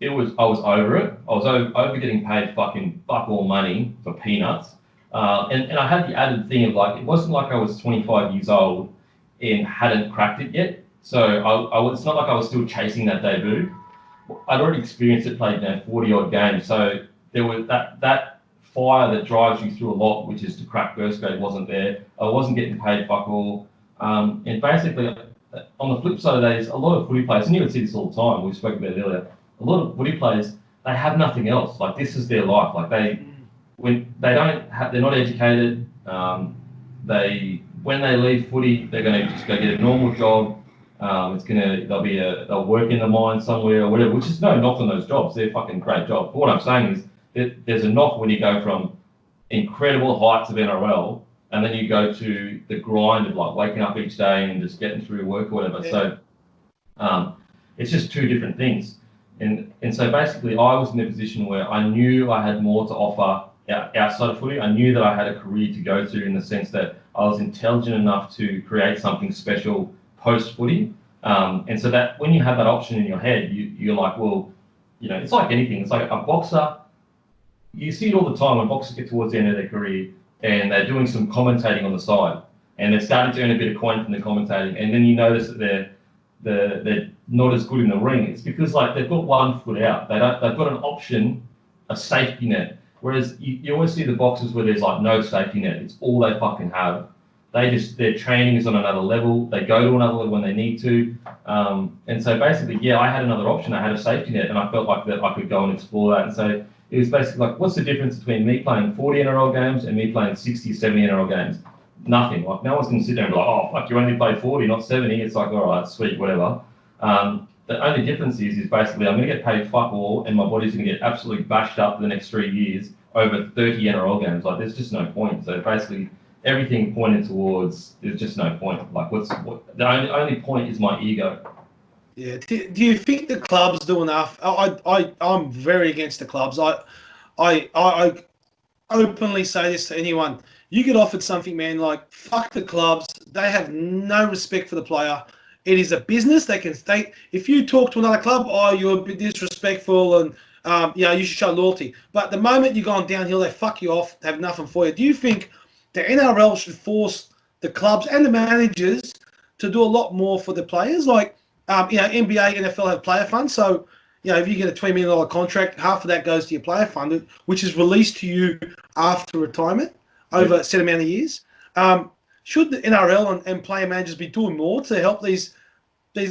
I was over it. I was over getting paid fucking fuck all money for peanuts. And I had the added thing of like, it wasn't like I was 25 years old and hadn't cracked it yet. So it's not like I was still chasing that debut. I'd already experienced it, played 40 odd games. So there was that fire that drives you through a lot, which is to crack first grade, wasn't there. I wasn't getting paid fuck all. And basically, on the flip side of that is a lot of footy players, and you would see this all the time, we spoke about it earlier, a lot of footy players, they have nothing else. Like, this is their life. Like, they're not educated. When they leave footy, they're going to just go get a normal job. They'll work in the mine somewhere or whatever, which is no knock on those jobs. They're fucking great jobs. But what I'm saying is that there's a knock when you go from incredible heights of NRL and then you go to the grind of like waking up each day and just getting through work or whatever. Yeah. So it's just two different things. And so basically I was in a position where I knew I had more to offer outside of footy. I knew that I had a career to go to in the sense that I was intelligent enough to create something special post footy. And so that when you have that option in your head, you're like, well, you know, it's like anything. It's like a boxer. You see it all the time when boxers get towards the end of their career and they're doing some commentating on the side and they're starting to earn a bit of coin from the commentating, and then you notice that they're not as good in the ring. It's because like they've got one foot out. They've got an option, a safety net. Whereas you always see the boxers where there's like no safety net. It's all they fucking have. Their training is on another level. They go to another level when they need to. And so basically, yeah, I had another option. I had a safety net, and I felt like that I could go and explore that. And so it was basically like, what's the difference between me playing 40 NRL games and me playing 60, 70 NRL games? Nothing. Like, no one's going to sit there and be like, oh, fuck, you only played 40, not 70. It's like, all right, sweet, whatever. The only difference is basically I'm going to get paid fuck all, and my body's going to get absolutely bashed up for the next 3 years over 30 NRL games. Like, there's just no point. So basically, everything pointed towards there's just no point. Like, the only point is my ego. Yeah. Do you think the clubs do enough? I'm very against the clubs. I openly say this to anyone. You get offered something, man, like, fuck the clubs. They have no respect for the player. It is a business. They can state, if you talk to another club, oh, you're a bit disrespectful and, you should show loyalty. But the moment you're going downhill, they fuck you off, they have nothing for you. Do you think the NRL should force the clubs and the managers to do a lot more for the players? Like, NBA, NFL have player funds. So, if you get a $20 million contract, half of that goes to your player fund, which is released to you after retirement over a set amount of years. Should the NRL and player managers be doing more to help these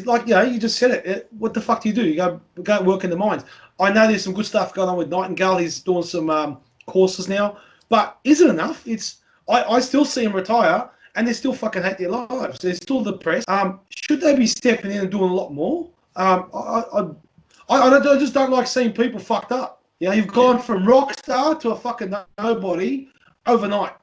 like, you just said it. What the fuck do? You go and work in the mines. I know there's some good stuff going on with Nightingale. He's doing some courses now. But is it enough? I still see him retire, and they still fucking hate their lives. They're still depressed. Should they be stepping in and doing a lot more? I just don't like seeing people fucked up. You've gone from rock star to a fucking nobody overnight.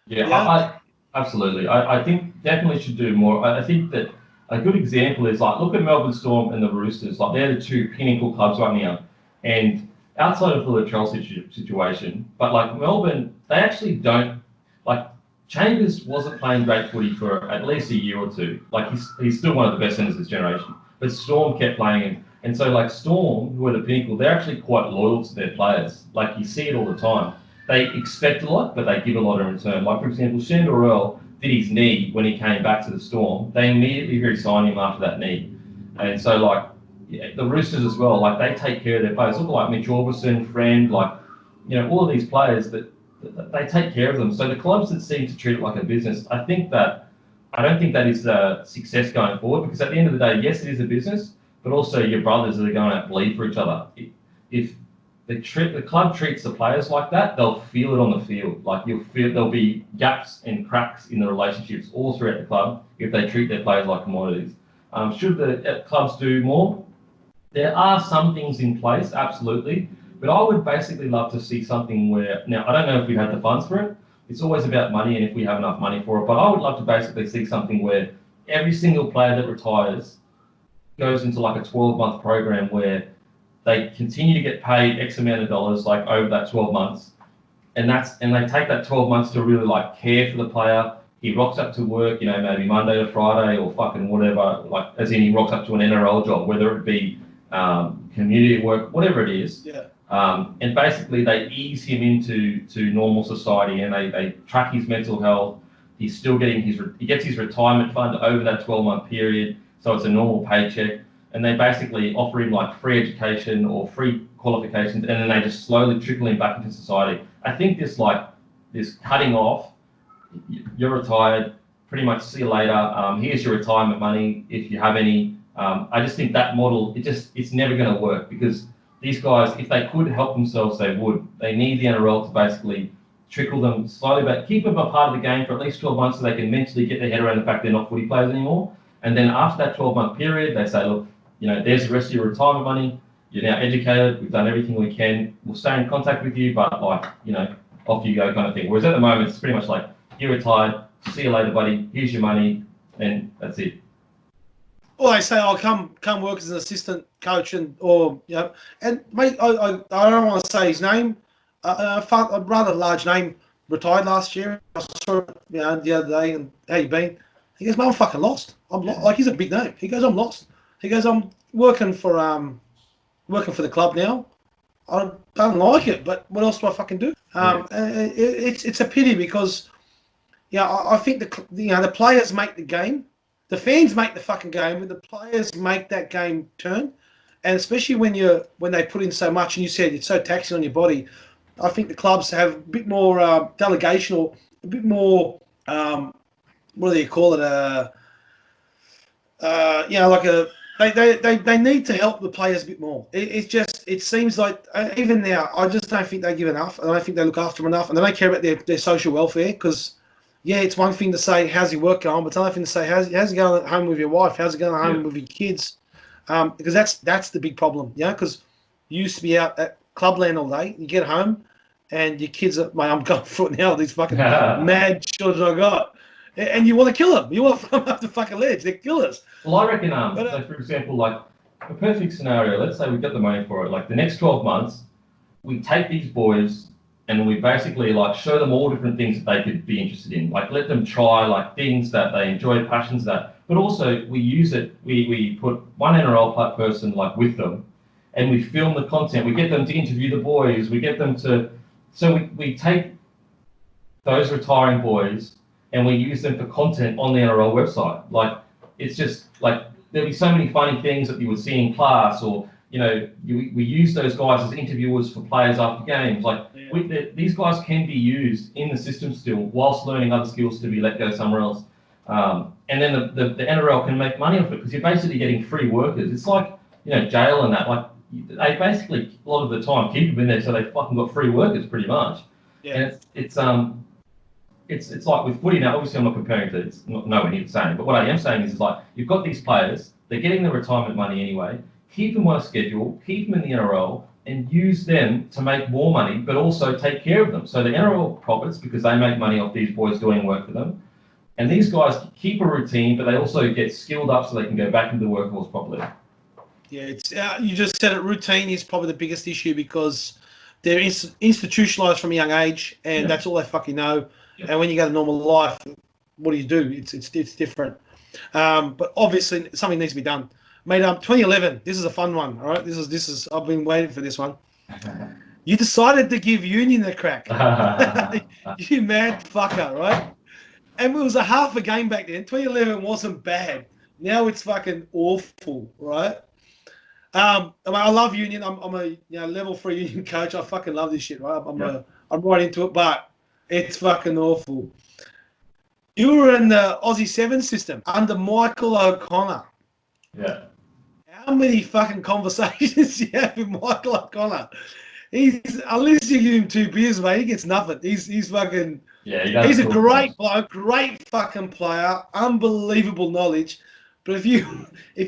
Yeah, absolutely. I think definitely should do more. I think that a good example is like, look at Melbourne Storm and the Roosters. Like, they're the two pinnacle clubs right now. And outside of the Latrell situation, but like Melbourne, they actually don't, like, Chambers wasn't playing great footy for at least a year or two. Like, he's still one of the best centers of this generation. But Storm kept playing him. And so, like, Storm, who are the pinnacle, they're actually quite loyal to their players. Like, you see it all the time. They expect a lot, but they give a lot in return. Like, for example, Shandor Earl did his knee when he came back to the Storm. They immediately re-signed him after that knee. And so, like, the Roosters as well, like, they take care of their players. Look like Mitch Orbison, Friend, like, you know, all of these players that they take care of them. So the clubs that seem to treat it like a business, I don't think that is success going forward, because at the end of the day, yes, it is a business, but also your brothers are going to bleed for each other. If the club treats the players like that, they'll feel it on the field. Like, you'll feel there'll be gaps and cracks in the relationships all throughout the club if they treat their players like commodities. Should the clubs do more? There are some things in place, absolutely, but I would basically love to see something where, now I don't know if we have the funds for it. It's always about money and if we have enough money for it, but I would love to basically see something where every single player that retires goes into like a 12-month program where they continue to get paid X amount of dollars, like, over that 12 months. And they take that 12 months to really, like, care for the player. He rocks up to work, you know, maybe Monday to Friday or fucking whatever, like, as in he rocks up to an NRL job, whether it be community work, whatever it is. Yeah. And basically they ease him into normal society, and they track his mental health. He's still getting he gets his retirement fund over that 12-month period, so it's a normal paycheck. And they basically offer him like free education or free qualifications, and then they just slowly trickle him back into society. I think this cutting off, you're retired, pretty much see you later. Here's your retirement money if you have any. I just think that model, it's never going to work, because these guys, if they could help themselves, they would. They need the NRL to basically trickle them slowly back, keep them a part of the game for at least 12 months so they can mentally get their head around the fact they're not footy players anymore. And then after that 12-month period, they say, look, you know, there's the rest of your retirement money. You're now educated. We've done everything we can. We'll stay in contact with you, but, like, you know, off you go kind of thing. Whereas at the moment, it's pretty much like, you're retired. See you later, buddy. Here's your money, and that's it. Or they say, "I'll come work as an assistant coach," and mate, I don't want to say his name. A rather large name retired last year. I saw it, the other day, and how you been? He goes, "Man, I'm fucking lost. Like, he's a big name." He goes, "I'm lost." He goes, "I'm working for the club now. I don't like it, but what else do I fucking do?" It's a pity, because I think the players make the game. The fans make the fucking game, but the players make that game turn. And especially when they put in so much, and you said it's so taxing on your body, I think the clubs have a bit more delegation, or a bit more what do you call it? They need to help the players a bit more. It seems like, even now, I just don't think they give enough. I don't think they look after them enough, and they don't care about their social welfare, because. Yeah, it's one thing to say, how's your work going? But it's another thing to say, how's it going at home with your wife? How's it going at home with your kids? Because that's the big problem, because you used to be out at clubland all day. You get home, and your kids are, mate, I'm going for it now, these fucking mad children I got. And you want to kill them. You want to throw them off the fucking ledge. They're killers. Well, I reckon, so for example, like, a perfect scenario, let's say we got the money for it. Like, the next 12 months, we take these boys, and we basically, like, show them all different things that they could be interested in. Like, let them try, like, things that they enjoy, passions that. But also, we use it. We put one NRL person, like, with them, and we film the content. We get them to interview the boys. We get them to. So we take those retiring boys and we use them for content on the NRL website. Like, it's just like, there'll be so many funny things that you would see in class, or, you know, we use those guys as interviewers for players after games. Like, these guys can be used in the system still, whilst learning other skills to be let go somewhere else. And then the NRL can make money off it, because you're basically getting free workers. It's like, you know, jail and that. Like, they basically, a lot of the time, keep them in there so they fucking got free workers, pretty much. Yeah. And it's like with footy now. Obviously, I'm not comparing to, it's nowhere near the same. But what I am saying is like, you've got these players, they're getting their retirement money anyway. Keep them on a schedule, keep them in the NRL, and use them to make more money, but also take care of them. So the NRL profits, because they make money off these boys doing work for them. And these guys keep a routine, but they also get skilled up so they can go back into the workforce properly. Yeah, it's you just said it. Routine is probably the biggest issue because they're institutionalized from a young age, and that's all they fucking know. Yeah. And when you go to normal life, what do you do? It's different. But obviously something needs to be done. Mate, 2011. This is a fun one. All right, this is. I've been waiting for this one. You decided to give Union a crack. You mad fucker, right? And it was a half a game back then. 2011 wasn't bad. Now it's fucking awful, right? I love Union. I'm a level 3 Union coach. I fucking love this shit, right? I'm right into it, but it's fucking awful. You were in the Aussie 7 system under Michael O'Connor. Yeah. How many fucking conversations do you have with Michael O'Connor? Unless you give him 2 beers, mate, he gets nothing. He's fucking. Yeah, he's a great bloke, great fucking player, unbelievable knowledge. But if you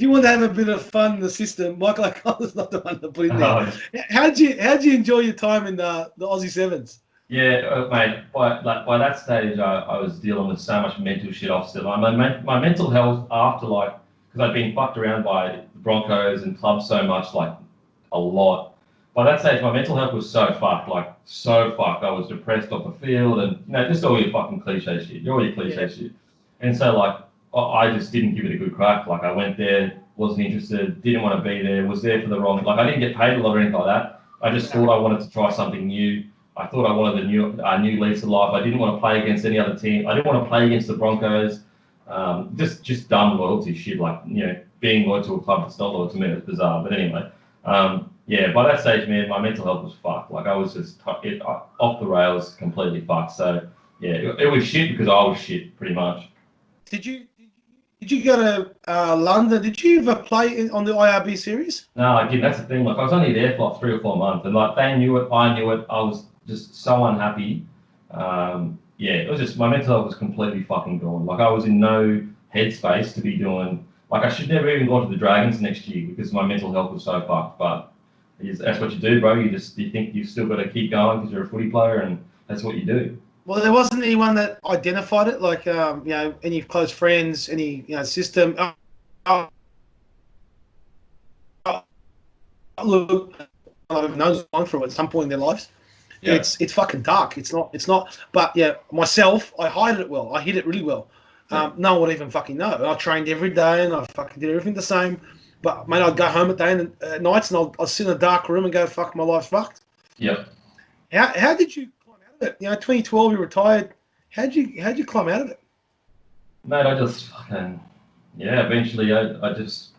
want to have a bit of fun in the system, Michael O'Connor's not the one to put in there. How'd you enjoy your time in the Aussie Sevens? Yeah, mate. By that stage, I was dealing with so much mental shit off still. My mental health after because I'd been fucked around by the Broncos and clubs so much, a lot. By that stage, my mental health was so fucked, so fucked. I was depressed off the field, and just all your fucking cliche shit. You're all your cliche shit. And so I just didn't give it a good crack. I went there, wasn't interested, didn't want to be there, was there for the wrong. I didn't get paid a lot or anything like that. I just thought I wanted to try something new. I thought I wanted a new lease of life. I didn't want to play against any other team. I didn't want to play against the Broncos. Just dumb loyalty shit. Being loyal to a club that's not loyal to me. It's bizarre. But anyway, by that stage, man, my mental health was fucked. I was just off the rails, completely fucked. So yeah, it was shit because I was shit, pretty much. Did you go to London? Did you ever play on the IRB series? No, I didn't. That's the thing. I was only there for 3 or 4 months, and they knew it. I knew it. I was just so unhappy. It was just my mental health was completely fucking gone. I was in no headspace to be doing. I should never even go to the Dragons next year because my mental health was so fucked. But that's what you do, bro. You think you've still got to keep going because you're a footy player, and that's what you do. Well, there wasn't anyone that identified it, any close friends, any system. Look, knows gone through it at some point in their lives. Yeah. It's fucking dark. It's not. But yeah, myself, I hid it well. I hid it really well. No one would even fucking know. I trained every day and I fucking did everything the same. But mate, I'd go home at nights and I'd sit in a dark room and go, "Fuck, my life's fucked." Yep. How did you climb out of it? 2012, you retired. How'd you climb out of it? Mate, I just fucking eventually I just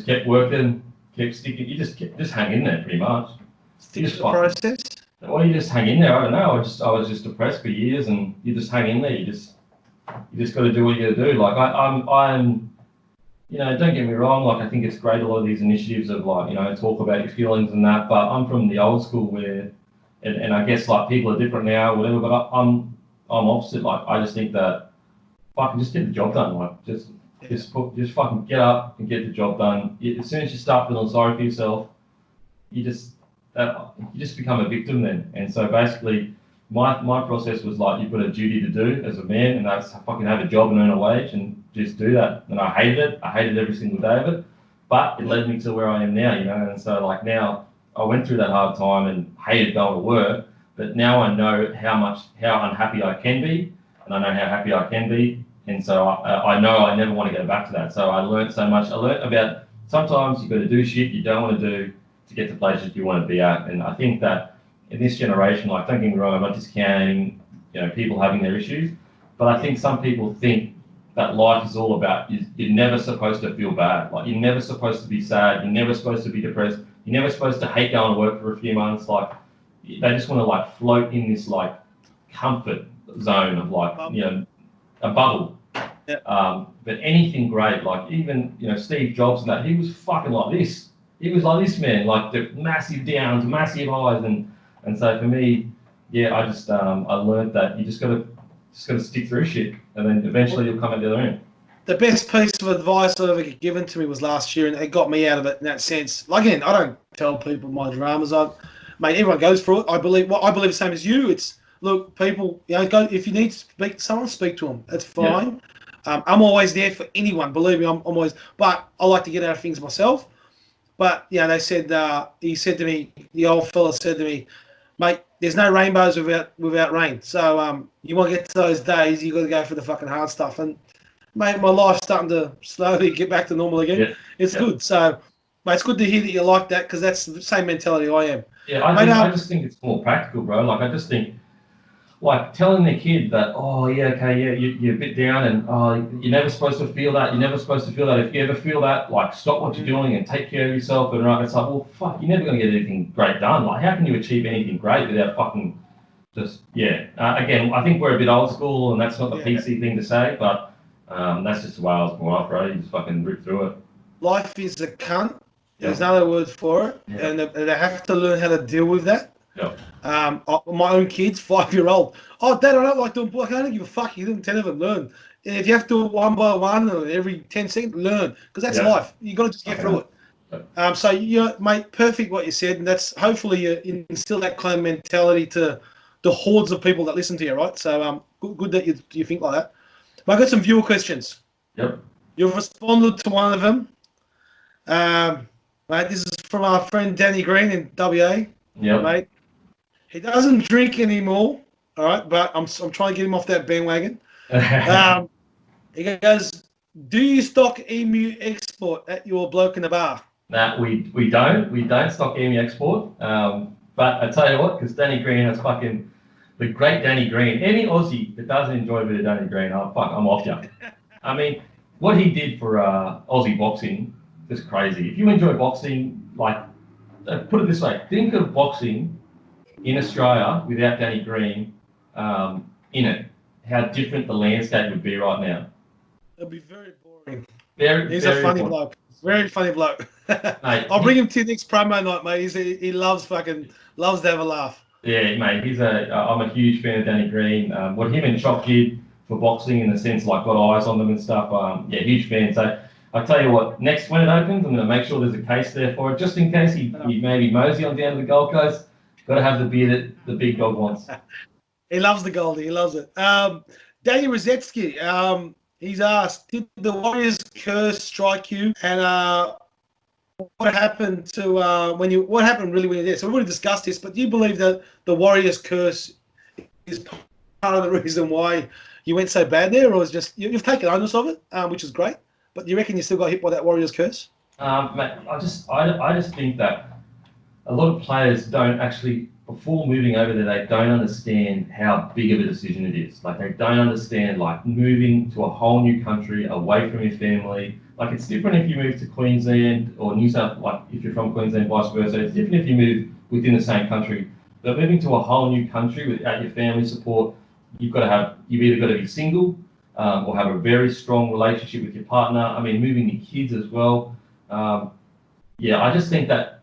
kept working, kept sticking. You just hang in there pretty much. Stick to the process. Well, you just hang in there. I don't know. I was just depressed for years, and you just hang in there. You just got to do what you got to do. I'm don't get me wrong. I think it's great, a lot of these initiatives of talk about your feelings and that. But I'm from the old school where, and I guess people are different now, whatever. But I'm opposite. I just think that fucking just get the job done. Just fucking get up and get the job done. As soon as you start feeling sorry for yourself, you just become a victim then. And so basically, my process was you've got a duty to do as a man, and that's fucking have a job and earn a wage and just do that. And I hated it. I hated every single day of it, but it led me to where I am now, And so now I went through that hard time and hated going to work, but now I know how unhappy I can be, and I know how happy I can be. And so I know I never want to go back to that. So I learned so much. I learned about sometimes you've got to do shit you don't want to do to get to places you want to be at. And I think that in this generation, don't get me wrong, I'm not discounting, people having their issues, but I think some people think that life is all about, you're never supposed to feel bad. You're never supposed to be sad. You're never supposed to be depressed. You're never supposed to hate going to work for a few months. They just want to float in this comfort zone of a bubble. Yeah. But anything great, even Steve Jobs and that, he was fucking like this. He was like this, man, the massive downs, massive highs, and so for me, I just I learned that you just gotta stick through shit, and then eventually you'll come out the other end. The best piece of advice I've ever given to me was last year, and it got me out of it in that sense. Again, I don't tell people my dramas. Mate, everyone goes through it. I believe the same as you. It's look, people, go if you need to speak to someone, speak to them. That's fine. I'm always there for anyone. Believe me, I'm always. But I like to get out of things myself. But they said he said to me, the old fella said to me, mate, there's no rainbows without rain. So you want to get to those days, you got to go for the fucking hard stuff. And mate, my life's starting to slowly get back to normal again. Yeah. It's good. So, mate, it's good to hear that you like that because that's the same mentality I am. Yeah, I just think it's more practical, bro. Like, I just think, like, telling the kid that, oh, yeah, okay, yeah, you're a bit down and you're never supposed to feel that. You're never supposed to feel that. If you ever feel that, like, stop what you're doing and take care of yourself. And right, it's like, well, fuck, you're never going to get anything great done. Like, how can you achieve anything great without fucking just, again, I think we're a bit old school and that's not the PC thing to say, but that's just the way I was brought up, bro. You just fucking rip through it. Life is a cunt. There's another word for it. And they have to learn how to deal with that. Yeah. My own kids, 5-year-old. Oh, Dad, I don't like doing block. I don't give a fuck. You didn't 10 of them learn. And if you have to do it one by one or every 10 seconds, learn. Because that's life. You got to just get through it. So, mate, perfect what you said. And that's hopefully you instill that kind of mentality to the hordes of people that listen to you, right? So, good that you think like that. But I got some viewer questions. Yep. You've responded to one of them. Mate, this is from our friend Danny Green in WA. Yep. Mate. He doesn't drink anymore, all right, but I'm trying to get him off that bandwagon. He goes, do you stock emu export at your bloke in the bar? Nah, we don't. We don't stock emu export. But I tell you what, because Danny Green has fucking the great Danny Green. Any Aussie that doesn't enjoy a bit of Danny Green, I'm off you. I mean, what he did for Aussie boxing, just crazy. If you enjoy boxing, like, put it this way, think of boxing in Australia without Danny Green in it, how different the landscape would be right now. It'll be very boring. He's a funny bloke. Very funny bloke. Mate, I'll bring him to the next promo night, mate. He loves to have a laugh. Yeah, mate. I'm a huge fan of Danny Green. What him and Chop did for boxing, in the sense, like, got eyes on them and stuff. Huge fan. So I tell you what, next when it opens, I'm going to make sure there's a case there for it, just in case he maybe mosey on down to the Gold Coast. Got to have the beer that the big dog wants. He loves the Goldie. He loves it. Daniel Rosetsky, he's asked, did the Warriors curse strike you? And what happened to what happened really when you're there? So we've already discussed this, but do you believe that the Warriors curse is part of the reason why you went so bad there, or is just you've taken ownership of it, which is great? But you reckon you still got hit by that Warriors curse? Mate, I just think that a lot of players don't actually, before moving over there, they don't understand how big of a decision it is. Like, they don't understand, like, moving to a whole new country, away from your family. Like, it's different if you move to Queensland or New South, like, if you're from Queensland, vice versa. It's different if you move within the same country. But moving to a whole new country without your family support, you've either got to be single or have a very strong relationship with your partner. I mean, moving your kids as well. I just think that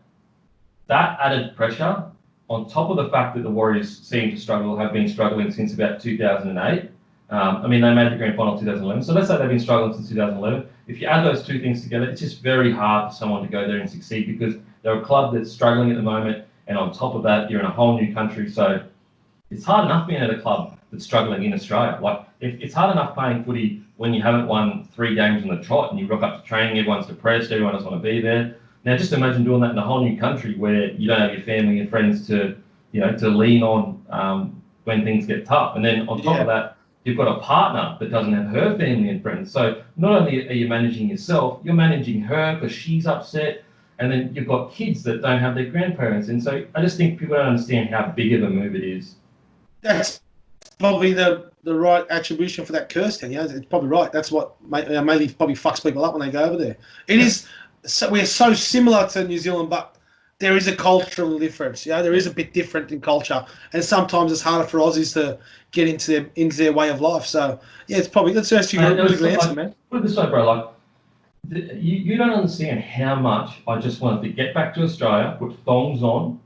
added pressure, on top of the fact that the Warriors seem to have been struggling since about 2008. I mean, they made the grand final in 2011. So let's say they've been struggling since 2011. If you add those two things together, it's just very hard for someone to go there and succeed, because they're a club that's struggling at the moment. And on top of that, you're in a whole new country. So it's hard enough being at a club that's struggling in Australia. Like, it's hard enough playing footy when you haven't won 3 games on the trot and you rock up to training, everyone's depressed, everyone doesn't want to be there. Now, just imagine doing that in a whole new country where you don't have your family and friends to lean on when things get tough. And then on top of that, you've got a partner that doesn't have her family and friends. So not only are you managing yourself, you're managing her because she's upset. And then you've got kids that don't have their grandparents. And so I just think people don't understand how big of a move it is. That's probably the right attribution for that curse, then. It's probably right. That's what mainly probably fucks people up when they go over there. It is. So we're so similar to New Zealand, but there is a cultural difference. There is a bit different in culture, and sometimes it's harder for Aussies to get into their way of life. So it's probably that's actually a really good answer, man. Put it this way, bro. Like, you don't understand how much I just wanted to get back to Australia, put thongs on,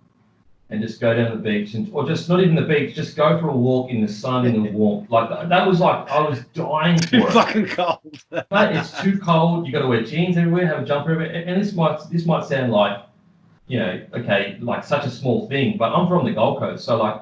and just go down to the beach, or just not even the beach, just go for a walk in the sun, in the warmth. Like, that was like, I was dying for too it. Fucking cold. Mate, it's too cold. You got to wear jeans everywhere, have a jumper everywhere. And this might sound like, okay, like such a small thing, but I'm from the Gold Coast, so like,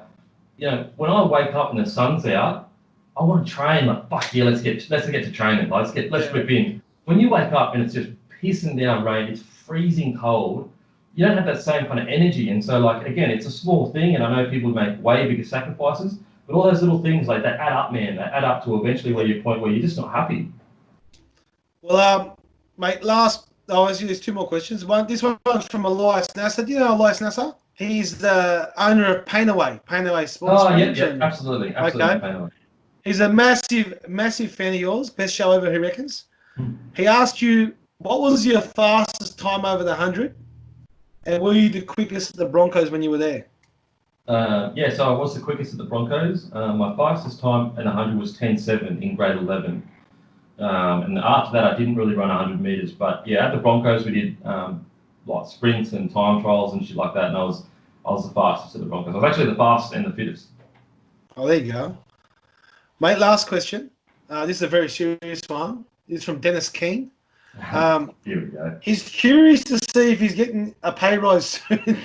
when I wake up and the sun's out, I want to train. Like, fuck yeah, let's get to training. Let's rip in. When you wake up and it's just pissing down rain, it's freezing cold. You don't have that same kind of energy. And so, like, again, it's a small thing, and I know people make way bigger sacrifices, but all those little things, like, they add up, man. They add up to eventually where you're point where you're just not happy. Well, mate, there's two more questions. This one's from Elias Nasser. Do you know Elias Nasser? He's the owner of Painaway Sports. Oh, yeah, absolutely. Okay. Painaway. He's a massive fan of yours. Best show ever, he reckons. He asked you, what was your fastest time over the 100? And were you the quickest at the Broncos when you were there? So I was the quickest at the Broncos. My fastest time at 100 was 10.7 in grade 11. And after that, I didn't really run 100 meters. But yeah, at the Broncos, we did like sprints and time trials and shit like that. And I was the fastest at the Broncos. I was actually the fastest and the fittest. Oh, there you go. Mate, last question. This is a very serious one. This is from Denan Kemp. Here we go. He's curious to see if he's getting a pay rise soon. Mate,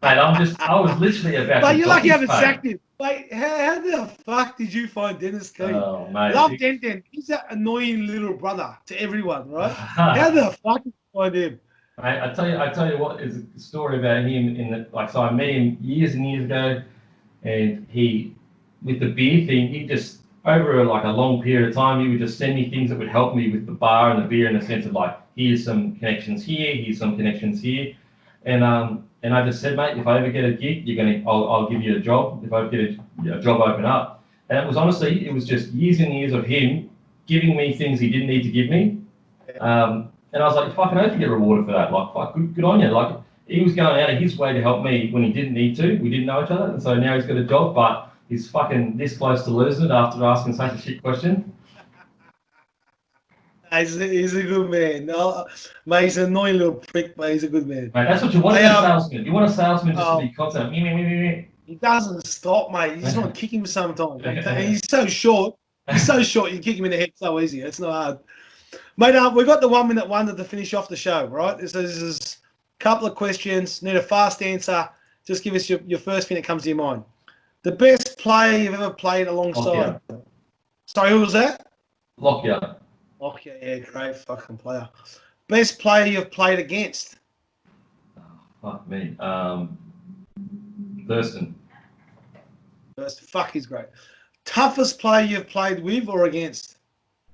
I was literally about but to... you're lucky I haven't sacked him. Like, how the fuck did you find Denan Kemp? Oh, mate. Love Den. He's that annoying little brother to everyone, right? How the fuck did you find him? Mate, I tell you what is a story about him. So I met him years and years ago, and he, with the beer thing, he just, over like a long period of time, he would just send me things that would help me with the bar and the beer, in the sense of like, here's some connections here, here's some connections here, and I just said, mate, if I ever get a gig, I'll give you a job. If I ever get a job open up, and it was just years and years of him giving me things he didn't need to give me, and I was like, fucking hope you get rewarded for that. Like, fuck, good on you. Like, he was going out of his way to help me when he didn't need to. We didn't know each other, and so now he's got a job, but he's fucking this close to losing it after asking such a shit question. He's a good man. No, mate, he's an annoying little prick, but he's a good man. Mate, that's what you want in a salesman. You want a salesman just to be constant. He doesn't stop, mate. You just want to kick him sometimes. He's so short. You kick him in the head so easy. It's not hard. Mate, we've got the 1 minute wonder to finish off the show, right? This is a couple of questions. Need a fast answer. Just give us your first thing that comes to your mind. The best player you've ever played alongside. Lockyer. Sorry, who was that? Lockyer. Lockyer, yeah, great fucking player. Best player you've played against. Fuck me. Thurston. Fuck, he's great. Toughest player you've played with or against?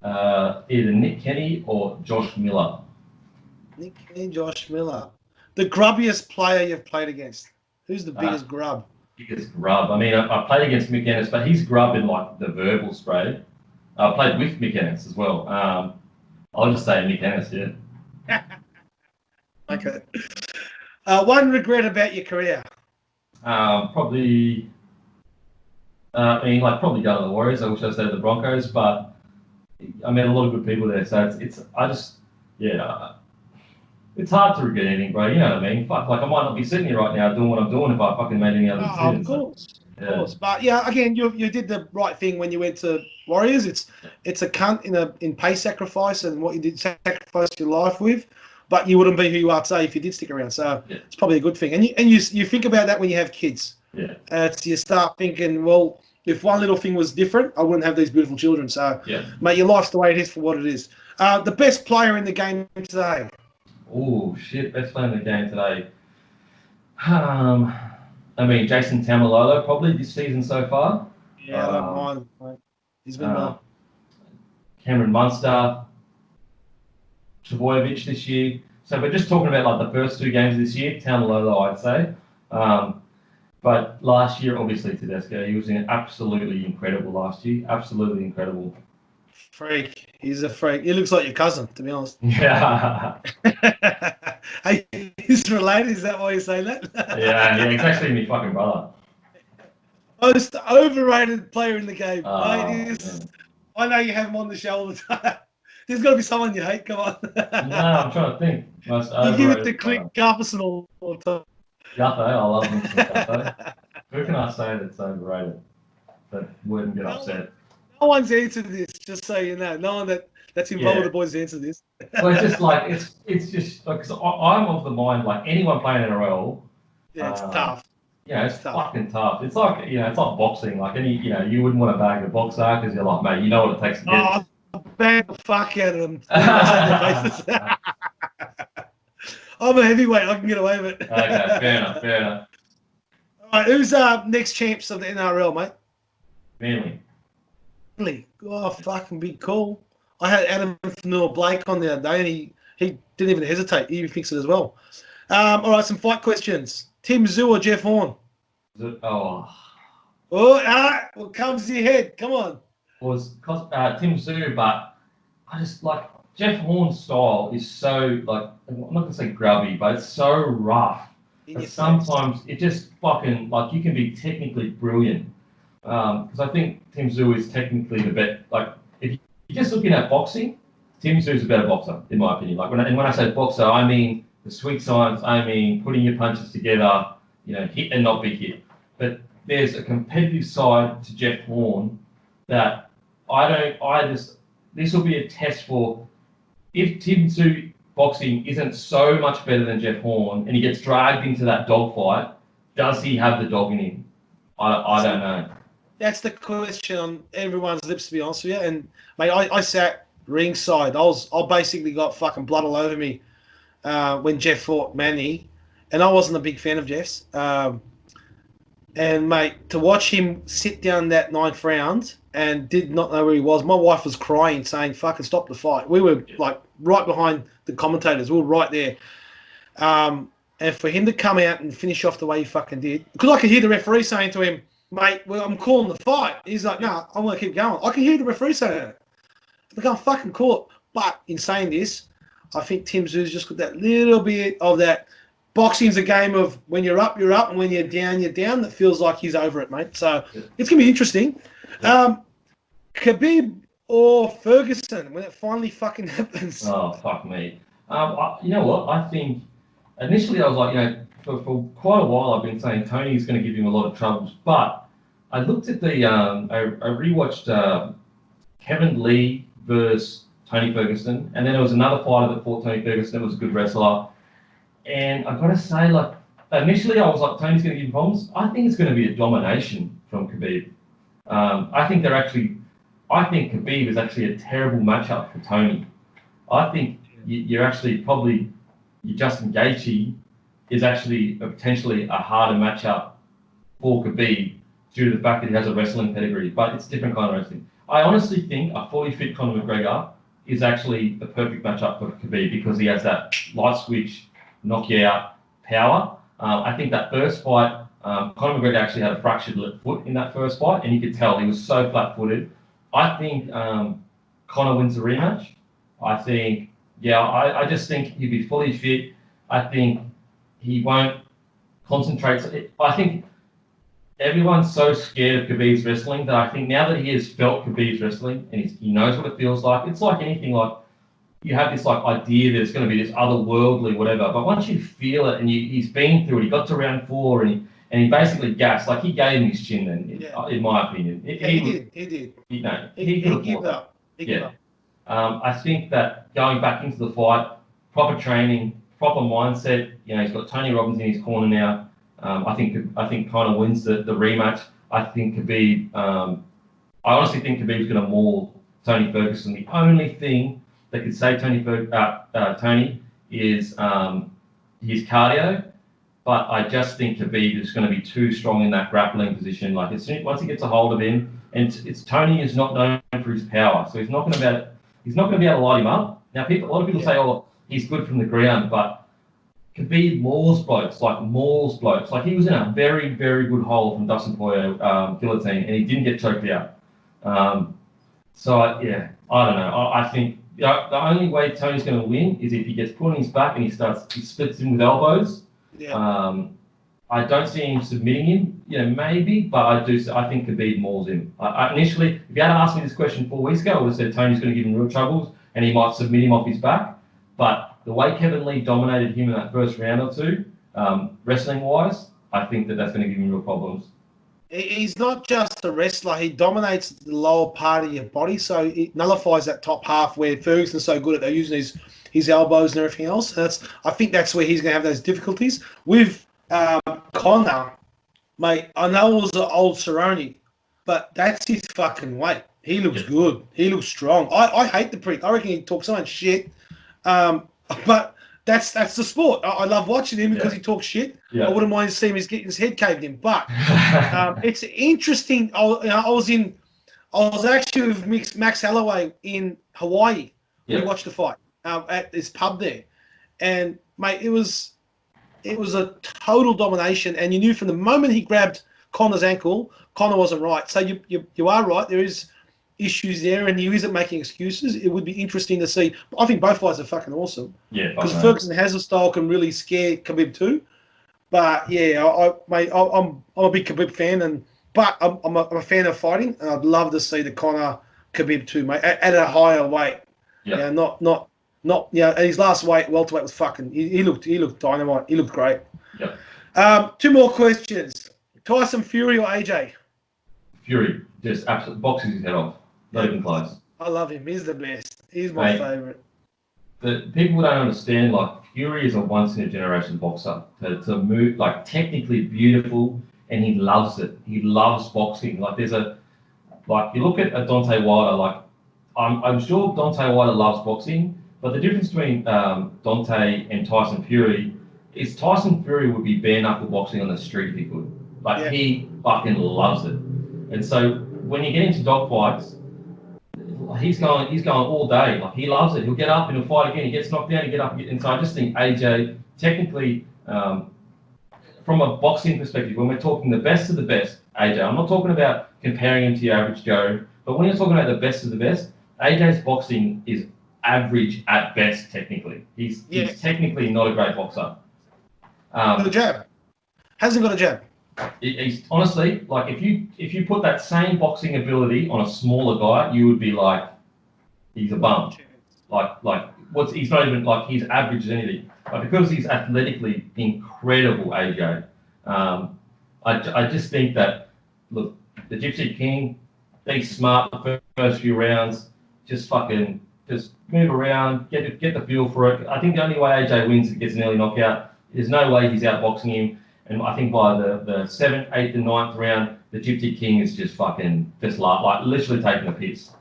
Either Nick Kenny or Josh Miller. Nick Kenny, Josh Miller. The grubbiest player you've played against. Who's the biggest grub? Biggest grub. I mean, I played against Mick Ennis, but he's grub in like the verbal spray. I played with Mick Ennis as well. I'll just say Mick Ennis, yeah. Okay. One regret about your career? Probably probably go to the Warriors. I wish I stayed at the Broncos, but I met a lot of good people there. So it's hard to regret anything, bro. You know what I mean? Fuck, like, I might not be sitting here right now doing what I'm doing if I fucking made any other decisions. Of course. But yeah, again, you did the right thing when you went to Warriors. It's a cunt in pay sacrifice and what you did sacrifice your life with, but you wouldn't be who you are today if you did stick around. So It's probably a good thing. And you think about that when you have kids. Yeah. You start thinking, well, if one little thing was different, I wouldn't have these beautiful children. So, mate, your life's the way it is for what it is. The best player in the game today. Oh shit! Best player in the game today. I mean, Jason Tamalolo probably this season so far. Yeah, I don't mind. Mate. He's been well. Cameron Munster, Trbojevic this year. So if we're just talking about like the first two games of this year, Tamalolo, I'd say. But last year, obviously, Tedesco. He was absolutely incredible last year. Absolutely incredible. Freak. He's a freak. He looks like your cousin, to be honest. Yeah. Hey, he's related. Is that why you're saying that? yeah, he's actually my fucking brother. Most overrated player in the game. Oh, I know you have him on the show all the time. There's got to be someone you hate. Come on. No, I'm trying to think. Most you give it to Clint Gutherson all the time. Gutho, I love him. Gutho. Who can I say that's overrated? That wouldn't get upset. No one's answered this, just so you know. No one that's involved with the boys answered this. Well, it's just like it's just because I'm of the mind like anyone playing NRL. Yeah, it's tough. Yeah, it's tough. fucking tough. It's like, it's like boxing. Like you wouldn't want to bag a boxer because you're like, mate, you know what it takes to get. Oh, bang the fuck out of them. Save their faces. I'm a heavyweight. I can get away with it. Okay, fair enough, fair enough. All right, who's next champs of the NRL, mate? Manly. Really? Oh, fucking big call. I had Adam Blake on the other day, and he didn't even hesitate. He even thinks it as well. All right, some fight questions. Tim Zoo or Jeff Horn? Oh, What comes to your head? Come on. was Tim Zoo, but I just like Jeff Horn's style is so like I'm not gonna say grubby, but it's so rough. But sometimes it just fucking like you can be technically brilliant. Because I think Tim Zoo is technically the best. Like if you're just looking at boxing, Tim Zoo's a better boxer in my opinion. Like when I say boxer, I mean the sweet science. I mean putting your punches together, hit and not be hit. But there's a competitive side to Jeff Horn that this will be a test for if Tim Zoo boxing isn't so much better than Jeff Horn and he gets dragged into that dogfight, does he have the dog in him? I don't know. That's the question on everyone's lips, to be honest with you. And mate, I sat ringside. I basically got fucking blood all over me when Jeff fought Manny, and I wasn't a big fan of Jeff's. And mate, to watch him sit down that ninth round and did not know where he was. My wife was crying, saying, "Fucking stop the fight." We were like right behind the commentators. We were right there. And for him to come out and finish off the way he fucking did, because I could hear the referee saying to him, "Mate, well, I'm calling the fight." He's like, "No, I'm going to keep going." I can hear the referee saying that. I can't fucking call it. But in saying this, I think Tim Zoo's just got that little bit of that. Boxing's a game of when you're up, and when you're down. That feels like he's over it, mate. So it's going to be interesting. Khabib or Ferguson when it finally fucking happens. Oh, fuck me. You know what? I think initially I was like, for quite a while I've been saying Tony's going to give him a lot of troubles. But I looked at I rewatched Kevin Lee versus Tony Ferguson. And then there was another fighter that fought Tony Ferguson that was a good wrestler. And I've got to say, like, initially I was like, Tony's going to give him problems. I think it's going to be a domination from Khabib. I think Khabib is actually a terrible matchup for Tony. I think you're actually probably your Justin Gaethje is actually potentially a harder matchup for Khabib due to the fact that he has a wrestling pedigree, but it's a different kind of wrestling. I honestly think a fully fit Conor McGregor is actually the perfect matchup for Khabib because he has that light switch, knockout power. I think that first fight, Conor McGregor actually had a fractured foot in that first fight, and you could tell he was so flat-footed. I think Conor wins the rematch. I just think he'd be fully fit. I think he won't concentrate. I think everyone's so scared of Khabib's wrestling that I think now that he has felt Khabib's wrestling and he knows what it feels like, it's like anything. Like you have this like idea that it's going to be this otherworldly whatever, but once you feel it and he's been through it, he got to round 4 and he basically gassed. Like he gave him his chin then, in my opinion. He did. He gave up. He gave up. I think that going back into the fight, proper training, proper mindset. He's got Tony Robbins in his corner now. I think Conor wins the rematch. I think Khabib. I honestly think Khabib's going to maul Tony Ferguson. The only thing that could save Tony is his cardio. But I just think Khabib is going to be too strong in that grappling position. Like once he gets a hold of him, and Tony is not known for his power, so he's not going to be able to light him up. Now, a lot of people say, "Oh, he's good from the ground," but Khabib mauls blokes. Like he was in a very, very good hole from Dustin Poirier guillotine, and he didn't get choked out. I don't know. I think the only way Tony's going to win is if he gets put on his back and he splits him with elbows. Yeah. I don't see him submitting him. Maybe, but I think Khabib mauls him. Initially, if you had asked me this question 4 weeks ago, I would have said Tony's going to give him real troubles and he might submit him off his back. But the way Kevin Lee dominated him in that first round or two, wrestling-wise, I think that's going to give him real problems. He's not just a wrestler. He dominates the lower part of your body, so it nullifies that top half where Ferguson's so good at using his elbows and everything else. I think that's where he's going to have those difficulties. With Conor, Mate, I know it was an old Cerrone, but that's his fucking weight. He looks good. He looks strong. I hate the prick. I reckon he talks so much shit. But that's the sport. I love watching him because he talks shit. Yeah. I wouldn't mind seeing him getting his head caved in. But it's interesting. I was actually with Max Holloway in Hawaii. We watched the fight at this pub there, and mate, it was a total domination. And you knew from the moment he grabbed Connor's ankle, Connor wasn't right. So you are right. There is issues there, and he isn't making excuses. It would be interesting to see. I think both guys are fucking awesome. Yeah, because Ferguson has a style can really scare Khabib too. But yeah, I'm a big Khabib fan, but I'm a fan of fighting, and I'd love to see the Connor Khabib too, mate, at a higher weight. Yeah, not at his last weight, welterweight was fucking. He looked dynamite. He looked great. Yeah. 2 more questions. Tyson Fury or AJ? Fury just absolutely boxes his head off. Not even close. I love him. He's the best. He's my favourite. The people don't understand, like, Fury is a once in a generation boxer. To move, like, technically beautiful, and he loves it. He loves boxing. Like, you look at Deontay Wilder. Like, I'm sure Deontay Wilder loves boxing, but the difference between Deontay and Tyson Fury is Tyson Fury would be bare knuckle boxing on the street if he could. Like, he fucking loves it. And so when you get into dogfights, he's going all day. Like, he loves it. He'll get up and he'll fight again. He gets knocked down, he get up again. And so I just think AJ, technically, from a boxing perspective, when we're talking the best of the best, AJ, I'm not talking about comparing him to your average Joe, but when you're talking about the best of the best, AJ's boxing is average at best, technically. He's technically not a great boxer. Got a jab. Hasn't got a jab. He's honestly, like, if you put that same boxing ability on a smaller guy, you would be like, he's a bum. He's not even, like, he's average as anything. But because he's athletically incredible, AJ, I just think that, look, the Gypsy King, be smart the first few rounds, just move around, get the feel for it. I think the only way AJ wins is gets an early knockout. There's no way he's outboxing him. And I think by the 7th, 8th, and 9th round, the Gypsy King is just literally taking a piss.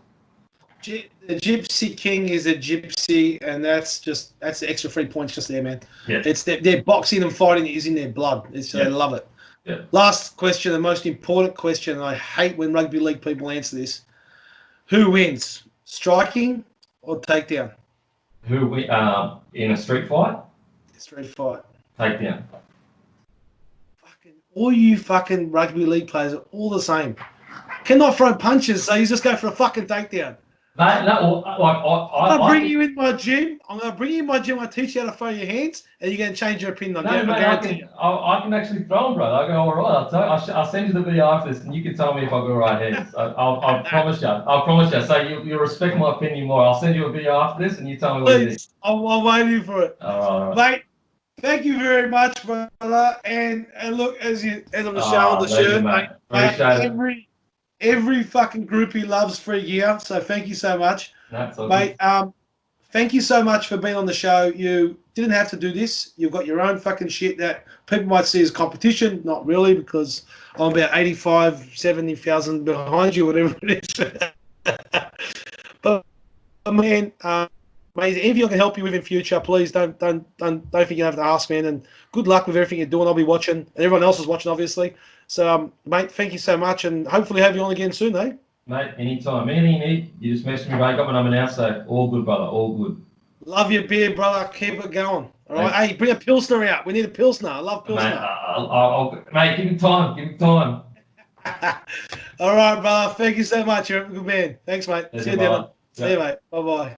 The Gypsy King is a gypsy, and that's the extra 3 points just there, man. Yeah. It's their boxing and fighting is in their blood. They love it. Yeah. Last question, the most important question, and I hate when rugby league people answer this. Who wins, striking or takedown? In a street fight? Street fight. Takedown. All you fucking rugby league players are all the same. Cannot throw punches, so you just go for a fucking takedown. I'm gonna bring you in my gym. I'm gonna bring you in my gym. I teach you how to throw your hands, and you're gonna change your opinion on it. I can actually throw them, brother. I go, all right. I'll send you the video after this, and you can tell me if I've got right hands. I promise you. I promise you. So you'll respect my opinion more. I'll send you a video after this, and you tell me what you think. I'm waiting for it. All right. Mate, thank you very much, brother. And look, as I'm showing the shirt, mate. Appreciate it. Every fucking groupie loves free gear, so thank you so much. That's awesome. Mate, thank you so much for being on the show. You didn't have to do this. You've got your own fucking shit that people might see as competition. Not really, because I'm about 85, 70,000 behind you, whatever it is. But man, mate, anything I can help you with in future, please don't think you have to ask, man. And good luck with everything you're doing. I'll be watching, and everyone else is watching, obviously. So, mate, thank you so much, and hopefully have you on again soon, eh? Mate, anytime. Anything you need, you just message me, mate. Got my number now, so all good, brother. All good. Love your beer, brother. Keep it going. All right. Hey, bring a Pilsner out. We need a Pilsner. I love Pilsner. Mate, give me time. Give me time. All right, brother. Thank you so much. You're a good man. Thanks, mate. See you, Denan. See you, mate. Bye-bye.